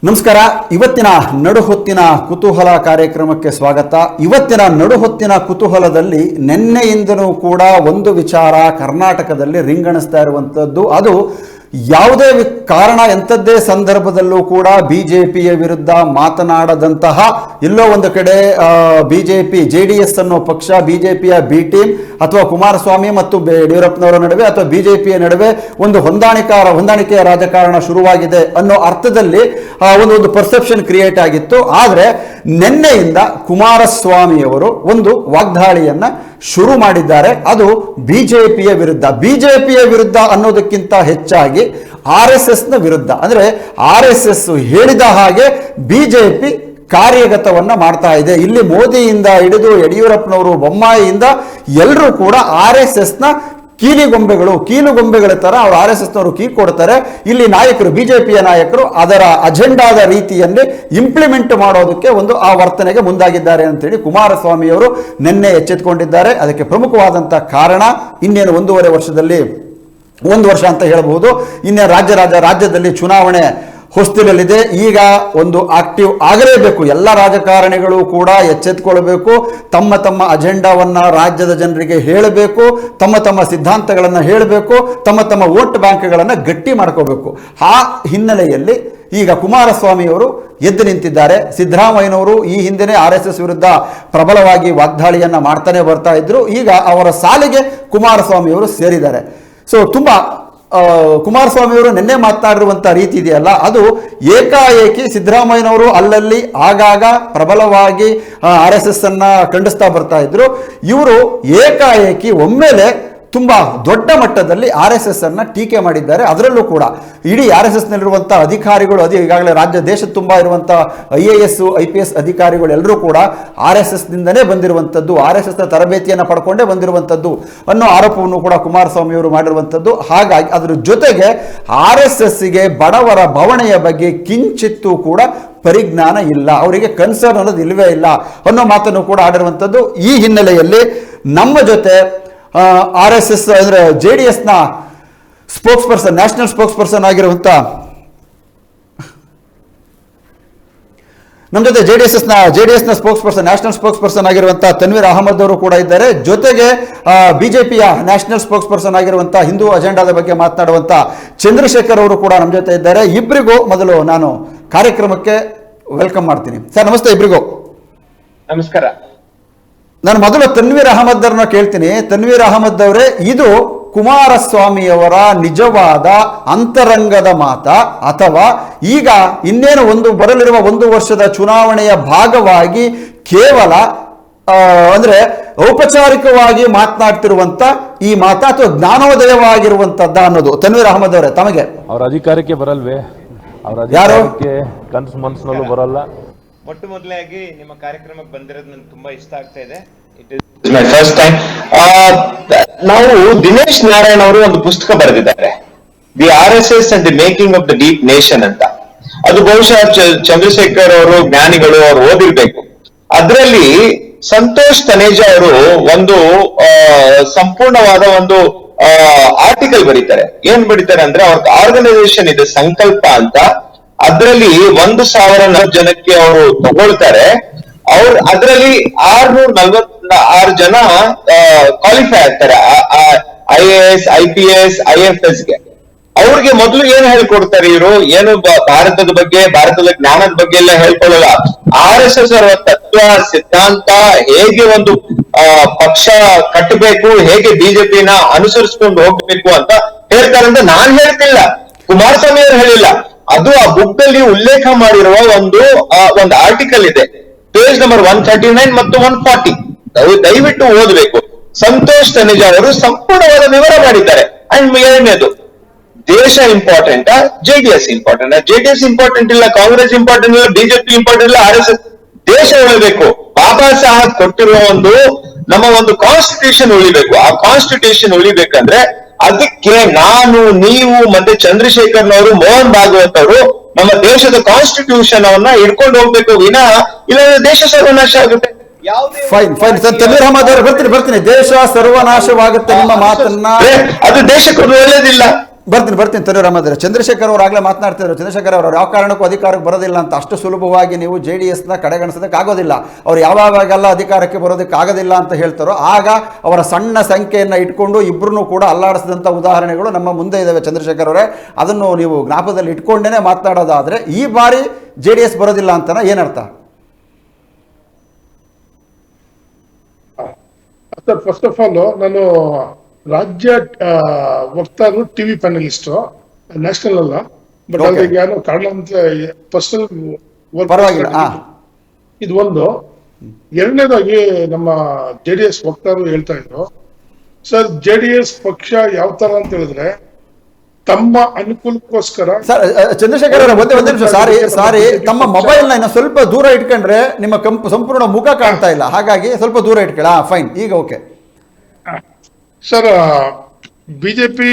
ನಮಸ್ಕಾರ. ಇವತ್ತಿನ ನಡುಹೊತ್ತಿನ ಕುತೂಹಲ ಕಾರ್ಯಕ್ರಮಕ್ಕೆ ಸ್ವಾಗತ. ಇವತ್ತಿನ ನಡುಹೊತ್ತಿನ ಕುತೂಹಲದಲ್ಲಿ ನಿನ್ನೆಯಿಂದನೂ ಕೂಡ ಒಂದು ವಿಚಾರ ಕರ್ನಾಟಕದಲ್ಲಿ ರಿಂಗಣಿಸ್ತಾ ಇರುವಂಥದ್ದು. ಅದು ಯಾವುದೇ ಕಾರಣ ಎಂಥದ್ದೇ ಸಂದರ್ಭದಲ್ಲೂ ಕೂಡ ಬಿಜೆಪಿಯ ವಿರುದ್ಧ ಮಾತನಾಡದಂತಹ, ಎಲ್ಲೋ ಒಂದು ಕಡೆ ಬಿಜೆಪಿ JDS ಅನ್ನೋ ಪಕ್ಷ, ಬಿಜೆಪಿಯ ಬಿ ಟೀಮ್ ಅಥವಾ ಕುಮಾರಸ್ವಾಮಿ ಮತ್ತು ಯಡಿಯೂರಪ್ಪನವರ ನಡುವೆ ಅಥವಾ ಬಿಜೆಪಿಯ ನಡುವೆ ಒಂದು ಹೊಂದಾಣಿಕೆಯ ರಾಜಕಾರಣ ಶುರುವಾಗಿದೆ ಅನ್ನೋ ಅರ್ಥದಲ್ಲಿ ಒಂದು ಪರ್ಸೆಪ್ಷನ್ ಕ್ರಿಯೇಟ್ ಆಗಿತ್ತು. ಆದರೆ ನಿನ್ನೆಯಿಂದ ಕುಮಾರಸ್ವಾಮಿಯವರು ಒಂದು ವಾಗ್ದಾಳಿಯನ್ನ ಶುರು ಮಾಡಿದ್ದಾರೆ. ಅದು ಬಿಜೆಪಿಯ ವಿರುದ್ಧ ಅನ್ನೋದಕ್ಕಿಂತ ಹೆಚ್ಚಾಗಿ RSS ನ ವಿರುದ್ಧ. ಅಂದ್ರೆ RSS ಹೇಳಿದ ಹಾಗೆ ಬಿಜೆಪಿ ಕಾರ್ಯಗತವನ್ನ ಮಾಡ್ತಾ ಇದೆ. ಇಲ್ಲಿ ಮೋದಿಯಿಂದ ಹಿಡಿದು ಯಡಿಯೂರಪ್ಪನವರು, ಬೊಮ್ಮಾಯಿಯಿಂದ ಎಲ್ಲರೂ ಕೂಡ RSS ನ ಕೀಲುಗೊಂಬೆಗಳ ತರ ಅವರು RSS ನವರು ಕೀ ಕೊಡ್ತಾರೆ. ಇಲ್ಲಿ ನಾಯಕರು, ಬಿಜೆಪಿಯ ನಾಯಕರು ಅದರ ಅಜೆಂಡಾದ ರೀತಿಯಲ್ಲಿ ಇಂಪ್ಲಿಮೆಂಟ್ ಮಾಡೋದಕ್ಕೆ ಆ ವರ್ತನೆಗೆ ಮುಂದಾಗಿದ್ದಾರೆ ಅಂತೇಳಿ ಕುಮಾರಸ್ವಾಮಿ ಅವರು ನಿನ್ನೆ ಎಚ್ಚೆತ್ತುಕೊಂಡಿದ್ದಾರೆ. ಅದಕ್ಕೆ ಪ್ರಮುಖವಾದಂತಹ ಕಾರಣ ಇನ್ನೇನು 1 ವರ್ಷ ಅಂತ ಹೇಳಬಹುದು. ಇನ್ನೇ ರಾಜ್ಯದಲ್ಲಿ ಚುನಾವಣೆ ಹೊಸ್ತಿಲಲ್ಲಿದೆ. ಈಗ ಒಂದು ಆಕ್ಟಿವ್ ಆಗಲೇಬೇಕು. ಎಲ್ಲ ರಾಜಕಾರಣಿಗಳು ಕೂಡ ಎಚ್ಚೆತ್ತುಕೊಳ್ಬೇಕು. ತಮ್ಮ ಅಜೆಂಡಾವನ್ನ ರಾಜ್ಯದ ಜನರಿಗೆ ಹೇಳಬೇಕು. ತಮ್ಮ ಸಿದ್ಧಾಂತಗಳನ್ನು ಹೇಳಬೇಕು. ತಮ್ಮ ವೋಟ್ ಬ್ಯಾಂಕ್ಗಳನ್ನು ಗಟ್ಟಿ ಮಾಡ್ಕೋಬೇಕು. ಆ ಹಿನ್ನೆಲೆಯಲ್ಲಿ ಈಗ ಕುಮಾರಸ್ವಾಮಿಯವರು ಎದ್ದು ನಿಂತಿದ್ದಾರೆ. ಸಿದ್ದರಾಮಯ್ಯನವರು ಈ ಹಿಂದೆನೇ RSS ವಿರುದ್ಧ ಪ್ರಬಲವಾಗಿ ವಾಗ್ದಾಳಿಯನ್ನ ಮಾಡ್ತಾನೆ ಬರ್ತಾ ಇದ್ರು. ಈಗ ಅವರ ಸಾಲಿಗೆ ಕುಮಾರಸ್ವಾಮಿಯವರು ಸೇರಿದ್ದಾರೆ. ಸೊ ತುಂಬಾ ಕುಮಾರಸ್ವಾಮಿಯವರು ನಿನ್ನೆ ಮಾತನಾಡಿರುವಂತಹ ರೀತಿ ಇದೆಯಲ್ಲ, ಅದು ಏಕಾಏಕಿ ಸಿದ್ದರಾಮಯ್ಯನವರು ಅಲ್ಲಲ್ಲಿ ಆಗಾಗ ಪ್ರಬಲವಾಗಿ RSS ಅನ್ನ ಖಂಡಿಸ್ತಾ ಬರ್ತಾ ಇದ್ರು. ಇವರು ಏಕಾಏಕಿ ಒಮ್ಮೆಲೆ ತುಂಬಾ ದೊಡ್ಡ ಮಟ್ಟದಲ್ಲಿ RSS ಅನ್ನ ಟೀಕೆ ಮಾಡಿದ್ದಾರೆ. ಅದರಲ್ಲೂ ಕೂಡ ಇಡೀ RSS ನಲ್ಲಿರುವಂತಹ ಅಧಿಕಾರಿಗಳು, ಈಗಾಗಲೇ ದೇಶದ ತುಂಬಾ ಇರುವಂತಹ IAS IPS ಅಧಿಕಾರಿಗಳು ಎಲ್ಲರೂ ಕೂಡ RSS ನಿಂದನೇ ಬಂದಿರುವಂತದ್ದು, RSS ನ ತರಬೇತಿಯನ್ನು ಪಡ್ಕೊಂಡೇ ಬಂದಿರುವಂತದ್ದು ಅನ್ನೋ ಆರೋಪವನ್ನು ಕೂಡ ಕುಮಾರಸ್ವಾಮಿ ಅವರು ಮಾಡಿರುವಂತದ್ದು. ಹಾಗಾಗಿ ಅದರ ಜೊತೆಗೆ RSS ಗೆ ಬಡವರ ಬವಣೆಯ ಬಗ್ಗೆ ಕಿಂಚಿತ್ತೂ ಕೂಡ ಪರಿಜ್ಞಾನ ಇಲ್ಲ, ಅವರಿಗೆ ಕನ್ಸರ್ನ್ ಅನ್ನೋದು ಇಲ್ಲವೇ ಇಲ್ಲ ಅನ್ನೋ ಮಾತನ್ನು ಕೂಡ ಆಡಿರುವಂತದ್ದು. ಈ ಹಿನ್ನೆಲೆಯಲ್ಲಿ ನಮ್ಮ ಜೊತೆ RSS ಅಂದ್ರೆ JDS ನ spokes person, national spokes person ಆಗಿರುವಂತ ನಮ್ಮ ಜೊತೆ JDS ನ spokes person, national spokes person ಆಗಿರುವಂತಹ ತನ್ವೀರ್ ಅಹಮದ್ ಅವರು ಕೂಡ ಇದ್ದಾರೆ. ಜೊತೆಗೆ ಬಿಜೆಪಿಯ ನ್ಯಾಷನಲ್ ಸ್ಪೋಕ್ಸ್ ಪರ್ಸನ್ ಆಗಿರುವಂತಹ ಹಿಂದೂ ಅಜೆಂಡಾದ ಬಗ್ಗೆ ಮಾತನಾಡುವಂತ ಚಂದ್ರಶೇಖರ್ ಅವರು ಕೂಡ ನಮ್ಮ ಜೊತೆ ಇದ್ದಾರೆ. ಇಬ್ಬರಿಗೂ ಮೊದಲು ನಾನು ಕಾರ್ಯಕ್ರಮಕ್ಕೆ ವೆಲ್ಕಮ್ ಮಾಡ್ತೀನಿ. ಸರ್ ನಮಸ್ತೆ ಇಬ್ಬರಿಗೂ. ನಮಸ್ಕಾರ. ನಾನು ಮೊದಲು ತನ್ವೀರ್ ಅಹಮದ್ ಅವ್ರನ್ನ ಕೇಳ್ತೀನಿ. ತನ್ವೀರ್ ಅಹಮದ್ ಅವರೇ, ಇದು ಕುಮಾರಸ್ವಾಮಿಯವರ ನಿಜವಾದ ಅಂತರಂಗದ ಮಾತ ಅಥವಾ ಈಗ ಇನ್ನೇನು ಬರಲಿರುವ 1 ವರ್ಷದ ಚುನಾವಣೆಯ ಭಾಗವಾಗಿ ಕೇವಲ ಅಂದ್ರೆ ಔಪಚಾರಿಕವಾಗಿ ಮಾತನಾಡ್ತಿರುವಂತ ಈ ಮಾತ ಅಥವಾ ಜ್ಞಾನೋದಯವಾಗಿರುವಂತದ್ದ ಅನ್ನೋದು? ತನ್ವೀರ್ ಅಹಮದ್ ಅವರೇ, ತಮಗೆ ಅವ್ರ ಅಧಿಕಾರಕ್ಕೆ ಬರಲ್ವೇ? ಅವ್ರ ಅಧಿಕಾರಕ್ಕೆ ಕನಸು ಮನಸ್ಸಿನಲ್ಲೂ ಬರಲ್ಲ. ಮೊಟ್ಟ ಮೊದಲಾಗಿ ನಿಮ್ಮ ಕಾರ್ಯಕ್ರಮಕ್ಕೆ ಬಂದಿರೋದು ನನಗೆ ತುಂಬಾ ಇಷ್ಟ ಆಗ್ತಾ ಇದೆ. It is my first time. ನಾವು ದಿನೇಶ್ ನಾರಾಯಣ್ ಅವರು ಒಂದು ಪುಸ್ತಕ ಬರೆದಿದ್ದಾರೆ, the RSS and the making of the deep nation ಅಂತ. ಅದು ಬಹುಶಃ ಚಂದ್ರಶೇಖರ್ ಅವರು, ಜ್ಞಾನಿಗಳು ಅವರು ಓದಿರ್ಬೇಕು. ಅದರಲ್ಲಿ ಸಂತೋಷ್ ತನೇಜಾ ಅವರು ಒಂದು ಸಂಪೂರ್ಣವಾದ ಒಂದು ಆರ್ಟಿಕಲ್ ಬರೀತಾರೆ. ಏನ್ ಬರೀತಾರೆ ಅಂದ್ರೆ, ಅವ್ರ ಆರ್ಗನೈಸೇಷನ್ ಇದೆ ಸಂಕಲ್ಪ ಅಂತ. ಅದರಲ್ಲಿ 1,040 ಜನಕ್ಕೆ ಅವರು ತಗೊಳ್ತಾರೆ. ಅದರಲ್ಲಿ 646 ಜನ ಕ್ವಾಲಿಫೈ ಆಗ್ತಾರೆ IAS IPS IFS ಗೆ. ಅವ್ರಿಗೆ ಮೊದಲು ಏನು ಹೇಳ್ಕೊಡ್ತಾರೆ ಇವರು? ಏನು ಭಾರತದ ಬಗ್ಗೆ, ಭಾರತದ ಜ್ಞಾನದ ಬಗ್ಗೆ ಎಲ್ಲ ಹೇಳ್ಕೊಳ್ಳಲ್ಲ. RSS ಅವರ ತತ್ವ ಸಿದ್ಧಾಂತ, ಹೇಗೆ ಒಂದು ಪಕ್ಷ ಕಟ್ಟಬೇಕು, ಹೇಗೆ ಬಿಜೆಪಿನ ಅನುಸರಿಸ್ಕೊಂಡು ಹೋಗ್ಬೇಕು ಅಂತ ಹೇಳ್ತಾರೆ ಅಂತ ನಾನ್ ಹೇಳ್ತಿಲ್ಲ, ಕುಮಾರಸ್ವಾಮಿ ಅವರು ಹೇಳಿಲ್ಲ. ಅದು ಆ ಬುಕ್ ಅಲ್ಲಿ ಉಲ್ಲೇಖ ಮಾಡಿರುವ ಒಂದು ಆರ್ಟಿಕಲ್ ಇದೆ, ಪೇಜ್ ನಂಬರ್ 139 ಮತ್ತು 140. ದಯವಿಟ್ಟು ಓದಬೇಕು. ಸಂತೋಷ್ ತನೇಜಾ ಅವರು ಸಂಪೂರ್ಣವಾದ ವಿವರ ಮಾಡಿದ್ದಾರೆ. ಅಂಡ್ ಎರಡನೇದು, ದೇಶ important, JDS important? JDS important ಇಲ್ಲ, ಕಾಂಗ್ರೆಸ್ ಇಂಪಾರ್ಟೆಂಟ್ ಇಲ್ಲ, ಬಿಜೆಪಿ ಇಂಪಾರ್ಟೆಂಟ್ ಇಲ್ಲ, RSS. ದೇಶ ಉಳಿಬೇಕು. ಬಾಬಾ ಸಾಹೇಬ್ ಕೊಟ್ಟಿರುವ ನಮ್ಮ ಒಂದು ಕಾನ್ಸ್ಟಿಟ್ಯೂಷನ್ ಉಳಿಬೇಕು. ಆ ಕಾನ್ಸ್ಟಿಟ್ಯೂಷನ್ ಉಳಿಬೇಕಂದ್ರೆ ಅದಕ್ಕೆ ನಾನು, ನೀವು ಮತ್ತೆ ಚಂದ್ರಶೇಖರ್ನವರು, ಮೋಹನ್ ಭಾಗವತ್ ಅವರು ನಮ್ಮ ದೇಶದ ಕಾನ್ಸ್ಟಿಟ್ಯೂಷನ್ ಅವನ್ನ ಹಿಡ್ಕೊಂಡು ಹೋಗ್ಬೇಕು. ವಿನಃ ಇಲ್ಲಾಂದ್ರೆ ದೇಶ ಸರ್ವನಾಶ ಆಗುತ್ತೆ. ತನ್ವೀರ್ ಅಹಮದ್ ಅವರು ಬರ್ತೀನಿ. ದೇಶ ಸರ್ವನಾಶವಾಗುತ್ತೆ ನಿಮ್ಮ ಮಾತನ್ನ, ಅದು ದೇಶಕ್ಕೆ ಒಳ್ಳೇದಿಲ್ಲ. ಬರ್ತೀನಿ ತನುರಾಮದ್ರೆ. ಚಂದ್ರಶೇಖರ್ ಅವರು ಆಗಲೇ ಮಾತನಾಡ್ತಿದ್ರು. ಚಂದ್ರಶೇಖರ್ ಅವರು ಯಾವ ಕಾರಣಕ್ಕೂ ಅಧಿಕಾರಕ್ಕೆ ಬರೋದಿಲ್ಲ ಅಂತ. ಅಷ್ಟು ಸುಲಭವಾಗಿ ನೀವು JDS-ನ ಕಡೆಗಣಿಸೋದಕ್ಕೆ ಆಗೋದಿಲ್ಲ. ಅವ್ರು ಯಾವಾಗೆಲ್ಲ ಅಧಿಕಾರಕ್ಕೆ ಬರೋದಕ್ಕೆ ಆಗೋದಿಲ್ಲ ಅಂತ ಹೇಳ್ತಾರೋ ಆಗ ಅವರ ಸಣ್ಣ ಸಂಖ್ಯೆಯನ್ನು ಇಟ್ಕೊಂಡು ಇಬ್ಬರೂ ಕೂಡ ಅಲ್ಲಾಡಿಸಿದಂಥ ಉದಾಹರಣೆಗಳು ನಮ್ಮ ಮುಂದೆ ಇದ್ದಾವೆ ಚಂದ್ರಶೇಖರ್ ಅವರೇ. ಅದನ್ನು ನೀವು ಜ್ಞಾಪಕದಲ್ಲಿ ಇಟ್ಕೊಂಡೇ ಮಾತನಾಡೋದಾದರೆ ಈ ಬಾರಿ JDS ಬರೋದಿಲ್ಲ ಅಂತನ ಏನರ್ಥ? ಸರ್, ಫಸ್ಟ್ ಆಫ್ ಆಲ್ ನಾನು ರಾಜ್ಯ ವಕ್ತಾರರು ಟಿವಿ ಪ್ಯಾನಲಿಸ್ಟ್, ನ್ಯಾಷನಲ್ ಅಲ್ಲ, ಬಟ್ Okay. ಅದ್ರಿಗೆ ಏನೋ ಕಾರಣ ಅಂತ ಪರ್ಸನಲ್ ಪರವಾಗಿಲ್ಲ. ಇದು ಒಂದು. ಎರಡನೇದಾಗಿ ನಮ್ಮ JDS ವಕ್ತಾರರು ಹೇಳ್ತಾ ಇದ್ರು, ಸರ್ JDS ಪಕ್ಷ ಯಾವ ತರ ಅಂತ ಹೇಳಿದ್ರೆ ತಮ್ಮ ಅನುಕೂಲಕ್ಕೋಸ್ಕರ. ಸರ್ ಚಂದ್ರಶೇಖರ್ ಅವರೇ, ಒಂದೇ ನಿಮಿಷ. ಸಾರಿ ತಮ್ಮ ಮೊಬೈಲ್ನ ಇನ್ನು ಸ್ವಲ್ಪ ದೂರ ಇಟ್ಕೊಂಡ್ರೆ ನಿಮ್ಮ ಸಂಪೂರ್ಣ ಮುಖ ಕಾಣ್ತಾ ಇಲ್ಲ, ಹಾಗಾಗಿ ಸ್ವಲ್ಪ ದೂರ ಇಟ್ಕೊಳ್ಳ. ಫೈನ್, ಈಗ ಓಕೆ. ಸರ್, ಬಿಜೆಪಿ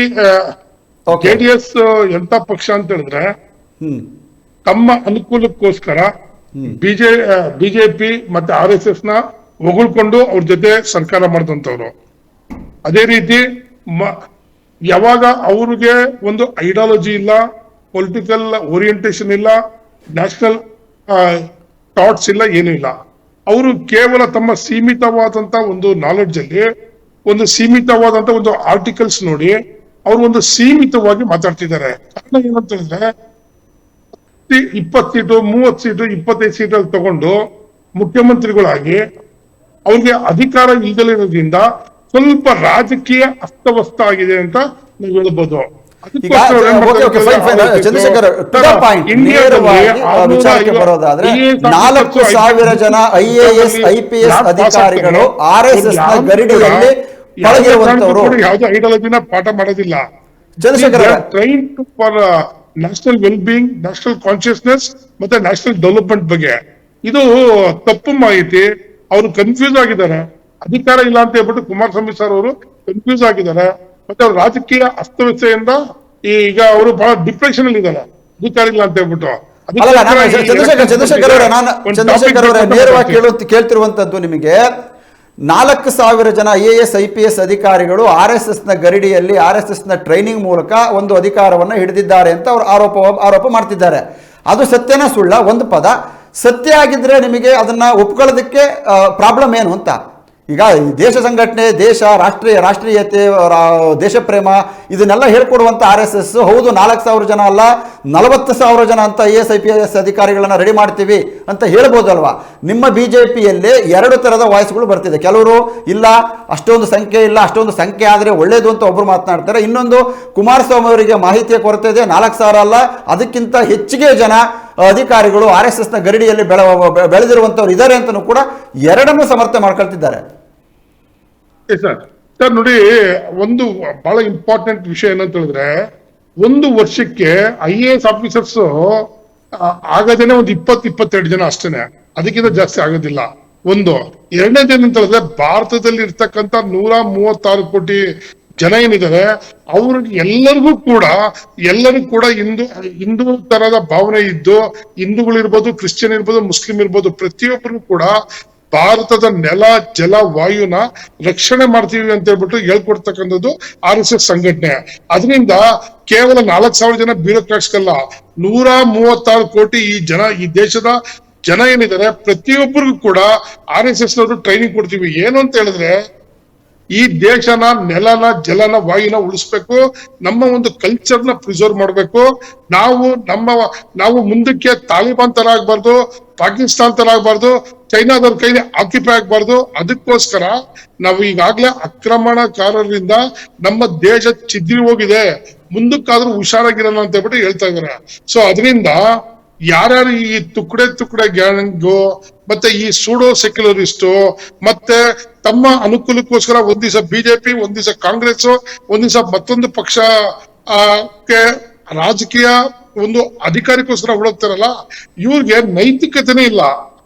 JDS ಎಂತ ಪಕ್ಷ ಅಂತ ಹೇಳಿದ್ರೆ ತಮ್ಮ ಅನುಕೂಲಕ್ಕೋಸ್ಕರ ಬಿಜೆಪಿ ಮತ್ತೆ RSS ನ ಹೊಗಳ್ಕೊಂಡು ಅವ್ರ ಜೊತೆ ಸರ್ಕಾರ ಮಾಡಿದಂತವ್ರು. ಅದೇ ರೀತಿ ಯಾವಾಗ ಅವ್ರಿಗೆ ಒಂದು ಐಡಿಯಾಲಜಿ ಇಲ್ಲ, ಪೊಲಿಟಿಕಲ್ ಓರಿಯೆಂಟೇಶನ್ ಇಲ್ಲ, ನ್ಯಾಷನಲ್ ಥಾಟ್ಸ್ ಇಲ್ಲ, ಏನೂ ಇಲ್ಲ. ಅವರು ಕೇವಲ ತಮ್ಮ ಸೀಮಿತವಾದಂತ ಒಂದು ನಾಲೆಡ್ಜ್ ಅಲ್ಲಿ ಒಂದು ಸೀಮಿತವಾದಂತ ಒಂದು ಆರ್ಟಿಕಲ್ಸ್ ನೋಡಿ ಅವರು ಒಂದು ಸೀಮಿತವಾಗಿ ಮಾತಾಡ್ತಿದ್ದಾರೆ. ಕಾರಣ ಏನಂತ ಹೇಳಿದ್ರೆ 20 ಸೀಟು 30 ಸೀಟು 25 ಸೀಟಲ್ಲಿ ತಗೊಂಡು ಮುಖ್ಯಮಂತ್ರಿಗಳಾಗಿ ಅವ್ರಿಗೆ ಅಧಿಕಾರ ಇಲ್ದಲಿರೋದ್ರಿಂದ ಸ್ವಲ್ಪ ರಾಜಕೀಯ ಅಸ್ತವ್ಯಸ್ತ ಆಗಿದೆ ಅಂತ ನಾವು ಹೇಳ್ಬೋದು. ಚಂದ್ರಶೇಖರ್, ವಿಚಾರಕ್ಕೆ ಬರೋದಾದ್ರೆ 4,000 ಜನ IAS IPS ಅಧಿಕಾರಿಗಳು RSS ನ ಗರಿಡಿಯಲ್ಲಿ ಪಳಗಿರುವಂತವರು. ಯಾವುದೇ ಐಡಿಯಾಲಜಿನ ಪಾಠ ಮಾಡೋದಿಲ್ಲ. Chandrashekar, train for national well being, national consciousness ಮತ್ತೆ ನ್ಯಾಷನಲ್ ಡೆವಲಪ್ಮೆಂಟ್ ಬಗ್ಗೆ. ಇದು ತಪ್ಪು ಮಾಹಿತಿ. ಅವರು ಕನ್ಫ್ಯೂಸ್ ಆಗಿದ್ದಾರೆ. ಅಧಿಕಾರ ಇಲ್ಲ ಅಂತ ಹೇಳ್ಬಿಟ್ಟು ಕುಮಾರಸ್ವಾಮಿ ಸರ್ ಅವರು ಕನ್ಫ್ಯೂಸ್ ಆಗಿದ್ದಾರೆ. ಮತ್ತೆ ಅವ್ರ ರಾಜಕೀಯ ಅಸ್ತವ್ಯಸ್ತೆಯಿಂದ ಈಗ ಅವರು ಬಹಳ ಡಿಪ್ರೆಷನ್ ಅಲ್ಲಿ ಇದ್ದಾರೆ, ಅಧಿಕಾರ ಇಲ್ಲ ಅಂತ ಹೇಳ್ಬಿಟ್ಟು. ಚಂದ್ರಶೇಖರ್ ಅವರೇ, ನೇರವಾಗಿ ಕೇಳ್ತಿರುವಂತದ್ದು ನಿಮಗೆ, 4,000 ಜನ IAS IPS ಅಧಿಕಾರಿಗಳು RSS ನ ಗರಿಡಿಯಲ್ಲಿ RSS ನ ಟ್ರೈನಿಂಗ್ ಮೂಲಕ ಒಂದು ಅಧಿಕಾರವನ್ನು ಹಿಡಿದಿದ್ದಾರೆ ಅಂತ ಅವರು ಆರೋಪ ಮಾಡ್ತಿದ್ದಾರೆ. ಅದು ಸತ್ಯನ ಸುಳ್ಳ? ಒಂದು ಪದ ಸತ್ಯ ಆಗಿದ್ರೆ ನಿಮಗೆ ಅದನ್ನ ಒಪ್ಕೊಳ್ಳೋದಕ್ಕೆ ಪ್ರಾಬ್ಲಮ್ ಏನು ಅಂತ. ಈಗ ದೇಶ ಸಂಘಟನೆ, ದೇಶ, ರಾಷ್ಟ್ರೀಯತೆ, ದೇಶ ಪ್ರೇಮ ಇದನ್ನೆಲ್ಲ ಹೇಳ್ಕೊಡುವಂಥ RSS ಹೌದು 4,000 ಜನ ಅಲ್ಲ 40,000 ಜನ ಅಂತ IAS IPS ಅಧಿಕಾರಿಗಳನ್ನ ರೆಡಿ ಮಾಡ್ತೀವಿ ಅಂತ ಹೇಳ್ಬೋದಲ್ವಾ? ನಿಮ್ಮ BJPಯಲ್ಲಿ 2 ಥರದ ವಾಯ್ಸ್ಗಳು ಬರ್ತಿದೆ. ಕೆಲವರು ಇಲ್ಲ ಅಷ್ಟೊಂದು ಸಂಖ್ಯೆ ಇಲ್ಲ, ಅಷ್ಟೊಂದು ಸಂಖ್ಯೆ ಆದರೆ ಒಳ್ಳೇದು ಅಂತ ಒಬ್ಬರು ಮಾತನಾಡ್ತಾರೆ. ಇನ್ನೊಂದು, ಕುಮಾರಸ್ವಾಮಿ ಅವರಿಗೆ ಮಾಹಿತಿಯ ಕೊರತೆ ಇದೆ, 4,000 ಅಲ್ಲ ಅದಕ್ಕಿಂತ ಹೆಚ್ಚಿಗೆ ಜನ ಅಧಿಕಾರಿಗಳು RSS ನ ಗರಿಡಿಯಲ್ಲಿ ಬೆಳೆದಿರುವಂತವ್ರು ಇದ್ದಾರೆ ಅಂತಲೂ ಕೂಡ ಎರಡನ್ನೂ ಸಮರ್ಥನೆ ಮಾಡ್ಕೊಳ್ತಿದ್ದಾರೆ. ಸರ್ ನೋಡಿ, ಒಂದು ಬಹಳ ಇಂಪಾರ್ಟೆಂಟ್ ವಿಷಯ ಏನಂತ ಹೇಳಿದ್ರೆ, ಒಂದು ವರ್ಷಕ್ಕೆ IAS ಆಫೀಸರ್ಸ್ ಆಗದೇನೆ ಒಂದು 20-22 ಜನ ಅಷ್ಟೇನೆ, ಅದಕ್ಕಿಂತ ಜಾಸ್ತಿ ಆಗೋದಿಲ್ಲ. ಒಂದು. ಎರಡನೇದೇನಂತ ಹೇಳಿದ್ರೆ, ಭಾರತದಲ್ಲಿ ಇರ್ತಕ್ಕಂಥ 136 ಕೋಟಿ ಜನ ಏನಿದ್ದಾರೆ ಅವ್ರಿಗೆ ಎಲ್ಲರಿಗೂ ಕೂಡ ಹಿಂದೂ ತರದ ಭಾವನೆ ಇದ್ದು, ಹಿಂದೂಗಳಿರ್ಬೋದು, ಕ್ರಿಶ್ಚಿಯನ್ ಇರ್ಬೋದು, ಮುಸ್ಲಿಂ ಇರ್ಬೋದು, ಪ್ರತಿಯೊಬ್ಬರಿಗೂ ಕೂಡ ಭಾರತದ ನೆಲ, ಜಲ, ವಾಯುನ ರಕ್ಷಣೆ ಮಾಡ್ತೀವಿ ಅಂತ ಹೇಳ್ಬಿಟ್ಟು ಹೇಳ್ಕೊಡ್ತಕ್ಕಂಥದ್ದು RSS ಸಂಘಟನೆ. ಅದರಿಂದ ಕೇವಲ 4,000 ಜನ ಬ್ಯೂರೋಕ್ರಾಟ್ಸ್ಗಲ್ಲ, 136 ಕೋಟಿ ಈ ದೇಶದ ಜನ ಏನಿದ್ದಾರೆ ಪ್ರತಿಯೊಬ್ಬರಿಗೂ ಕೂಡ RSS ನವರು ಟ್ರೈನಿಂಗ್ ಕೊಡ್ತೀವಿ. ಏನು ಅಂತ ಹೇಳಿದ್ರೆ, ಈ ದೇಶನ ನೆಲನ, ಜಲನ, ವಾಯುನ ಉಳಿಸ್ಬೇಕು, ನಮ್ಮ ಒಂದು ಕಲ್ಚರ್ನ ಪ್ರಿಸರ್ವ್ ಮಾಡ್ಬೇಕು. ನಾವು ಮುಂದಕ್ಕೆ ತಾಲಿಬಾನ್ ತರ ಆಗ್ಬಾರ್ದು, ಪಾಕಿಸ್ತಾನ್ ತರ ಆಗ್ಬಾರ್ದು, ಚೈನಾದವ್ರ ಕೈಲಿ ಆಕ್ಯುಪೈ ಆಗ್ಬಾರ್ದು. ಅದಕ್ಕೋಸ್ಕರ ನಾವು ಈಗಾಗ್ಲೇ ಆಕ್ರಮಣಕಾರರಿಂದ ನಮ್ಮ ದೇಶ ಚಿದ್ರಿ ಹೋಗಿದೆ, ಮುಂದಕ್ಕಾದ್ರೂ ಹುಷಾರಾಗಿರೋಣ ಅಂತ ಹೇಳ್ಬಿಟ್ಟು ಹೇಳ್ತಾ ಇದಾರೆ. ಸೊ ಅದರಿಂದ ಯಾರ್ಯಾರು ಈ ತುಕಡೆ ಗ್ಯಾಂಗು ಮತ್ತೆ ಈ ಸೂಡೋ ಸೆಕ್ಯುಲರಿಸ್ಟ್ ಮತ್ತೆ ತಮ್ಮ ಅನುಕೂಲಕ್ಕೋಸ್ಕರ ಒಂದ್ ದಿವಸ ಬಿಜೆಪಿ, ಒಂದ್ ದಿವಸ ಕಾಂಗ್ರೆಸ್, ಒಂದ್ ದಿವಸ ಮತ್ತೊಂದು ಪಕ್ಷ ರಾಜಕೀಯ ಒಂದು ಅಧಿಕಾರಕ್ಕೋಸ್ಕರ ಹುಡುಕ್ತಾರಲ್ಲ, ಇವ್ರಿಗೆ ನೈತಿಕತೆನೇ ಇಲ್ಲ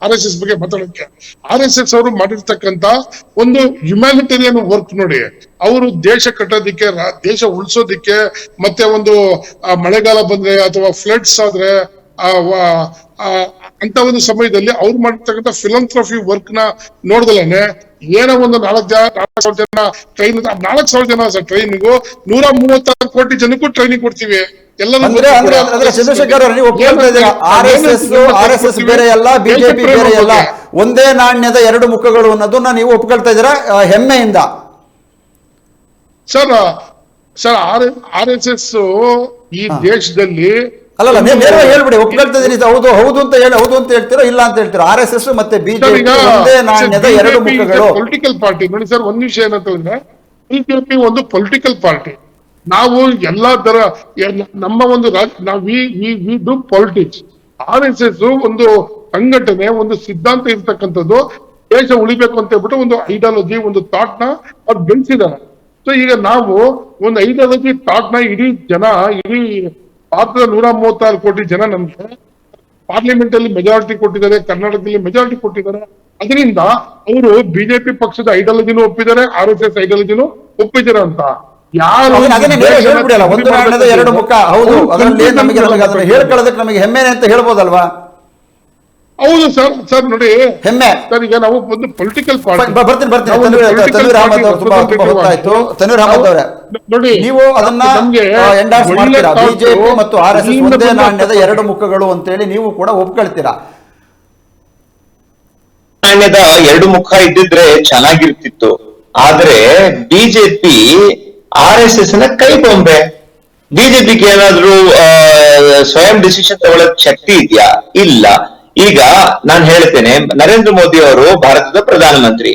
RSS ಬಗ್ಗೆ ಮಾತಾಡೋಕೆ. RSS ಅವರು ಮಾಡಿರ್ತಕ್ಕಂತ ಒಂದು ಹ್ಯುಮ್ಯಾನಿಟೇರಿಯನ್ ವರ್ಕ್ ನೋಡಿ, ಅವರು ದೇಶ ಕಟ್ಟೋದಿಕ್ಕೆ, ದೇಶ ಉಳಿಸೋದಿಕ್ಕೆ, ಮತ್ತೆ ಒಂದು ಮಳೆಗಾಲ ಬಂದ್ರೆ ಅಥವಾ ಫ್ಲಡ್ಸ್ ಆದ್ರೆ ಅಂತ ಒಂದು ಸಮಯದಲ್ಲಿ ಅವ್ರು ಮಾಡಿರ್ತಕ್ಕಂಥ ಫಿಲಂಥ್ರಫಿ ವರ್ಕ್ ನ ನೋಡ್ದಲೇನೆ ಏನೋ ಒಂದು 4,000 ಜನ ಟ್ರೈನ್, 4,000 ಜನ ಸರ್ ಟ್ರೈನಿಂಗು, 136 ಕೋಟಿ ಜನಕ್ಕೂ ಟ್ರೈನಿಂಗ್ ಕೊಡ್ತೀವಿ. ಅಂದ್ರೆ ಚಂದ್ರಶೇಖರ್ ಅವರು ನೀವು ಒಪ್ಕೊಳ್ತಾ ಇದ್ದೀರಾ RSS ಬೇರೆ ಅಲ್ಲ, ಬಿಜೆಪಿ ಬೇರೆ ಅಲ್ಲ, ಒಂದೇ ನಾಣ್ಯದ ಎರಡು ಮುಖಗಳು ಅನ್ನೋದನ್ನ ನೀವು ಒಪ್ಕೊಳ್ತಾ ಇದ್ದೀರಾ ಹೆಮ್ಮೆಯಿಂದ? ಸರ್ RSS ಈ ದೇಶದಲ್ಲಿ ಅಲ್ಲಲ್ಲ, ನೀವು ನೇರವಾಗಿ ಹೇಳ್ಬಿಡಿ, ಒಪ್ಕೊಳ್ತಾ ಇದ್ದೀನಿ, ಹೌದು ಹೌದು ಅಂತ ಹೇಳಿ, ಹೌದು ಅಂತ ಹೇಳ್ತೀರಾ, ಇಲ್ಲ ಅಂತ ಹೇಳ್ತೀರಾ? RSS ಮತ್ತೆ ಬಿಜೆಪಿ ಒಂದೇ ನಾಣ್ಯದ ಎರಡು ಮುಖಗಳು. ಪೊಲಿಟಿಕಲ್ ಪಾರ್ಟಿ ನೋಡಿ ಸರ್, ಒಂದ್ ವಿಷಯ ಏನಂತಂದ್ರೆ ಬಿಜೆಪಿ ಒಂದು ಪೊಲಿಟಿಕಲ್ ಪಾರ್ಟಿ. ನಾವು ಎಲ್ಲಾ ತರ ನಮ್ಮ ಒಂದು ವಿ ಡು ಪಾಲಿಟಿಕ್ಸ್. RSS ಒಂದು ಸಂಘಟನೆ, ಒಂದು ಸಿದ್ಧಾಂತ ಇರ್ತಕ್ಕಂಥದ್ದು, ದೇಶ ಉಳಿಬೇಕು ಅಂತ ಹೇಳ್ಬಿಟ್ಟು ಒಂದು ಐಡಿಯಾಲಜಿ, ಒಂದು ಥಾಟ್ ನ ಅವ್ರು ಬೆಳೆಸಿದ್ದಾರೆ. ಸೊ ಈಗ ನಾವು ಒಂದು ಐಡಿಯಾಲಜಿ ಥಾಟ್ ನ ಇಡೀ ಭಾರತದ 136 ಕೋಟಿ ಜನ ನಮ್ಗೆ ಪಾರ್ಲಿಮೆಂಟ್ ಅಲ್ಲಿ ಮೆಜಾರಿಟಿ ಕೊಟ್ಟಿದ್ದಾರೆ, ಕರ್ನಾಟಕದಲ್ಲಿ ಮೆಜಾರಿಟಿ ಕೊಟ್ಟಿದ್ದಾರೆ. ಅದರಿಂದ ಅವರು ಬಿಜೆಪಿ ಪಕ್ಷದ ಐಡಿಯಾಲಜಿನೂ ಒಪ್ಪಿದ್ದಾರೆ, RSS ಐಡಿಯಾಲಜಿನೂ ಒಪ್ಪಿದ್ದಾರೆ ಅಂತ ಯಾರು ಹೇಳ್ಬಿಡಲ್ಲ. ಒಂದು ನಾಣ್ಯದ ಎರಡು ಮುಖ, ಹೌದು, ಅದರಲ್ಲಿ ನಮಗೆ ಅದನ್ನ ಹೇಳ್ಕೊಳ್ಳೋದಕ್ಕೆ ನಮಗೆ ಹೆಮ್ಮೆನೆ ಅಂತ ಹೇಳ್ಬೋದಲ್ವಾ? ಹೌದು ಸರ್ ನೋಡಿ, ಹೆಮ್ಮೆ. ಸರ್ ಈಗ ನಾವು ಒಂದು ಪೊಲಿಟಿಕಲ್ ಪಾರ್ಟಿ. ಬರ್ತೀನಿ ತನ್ವೀರ್ ಅಹಮದ್ ಅವರು, ತುಂಬಾ ಹೊತ್ತಾಯ್ತು. ತನ್ವೀರ್ ಅಹಮದ್ ಅವರೇ, ನೋಡಿ, ನೀವು ಅದನ್ನ ಎಂಡಾರ್ಸ್ ಮಾಡ್ತೀರಾ? ಬಿಜೆಪಿ ಮತ್ತು RSS ಒಂದೇ ನಾಣ್ಯದ ಎರಡು ಮುಖಗಳು ಅಂತೇಳಿ ನೀವು ಕೂಡ ಒಪ್ಕೊಳ್ತೀರಾ? ನಾಣ್ಯದ ಎರಡು ಮುಖ ಇದ್ದಿದ್ರೆ ಚೆನ್ನಾಗಿರ್ತಿತ್ತು. ಆದ್ರೆ ಬಿಜೆಪಿ RSS ನ ಕೈ ಬೊಂಬೆ. ಬಿಜೆಪಿಗೆ ಏನಾದ್ರೂ ಸ್ವಯಂ ಡಿಸಿಷನ್ ತಗೊಳ್ಳೋಕ್ ಶಕ್ತಿ ಇದೆಯಾ? ಇಲ್ಲ. ಈಗ ನಾನು ಹೇಳ್ತೇನೆ, ನರೇಂದ್ರ ಮೋದಿ ಅವರು ಭಾರತದ ಪ್ರಧಾನಮಂತ್ರಿ,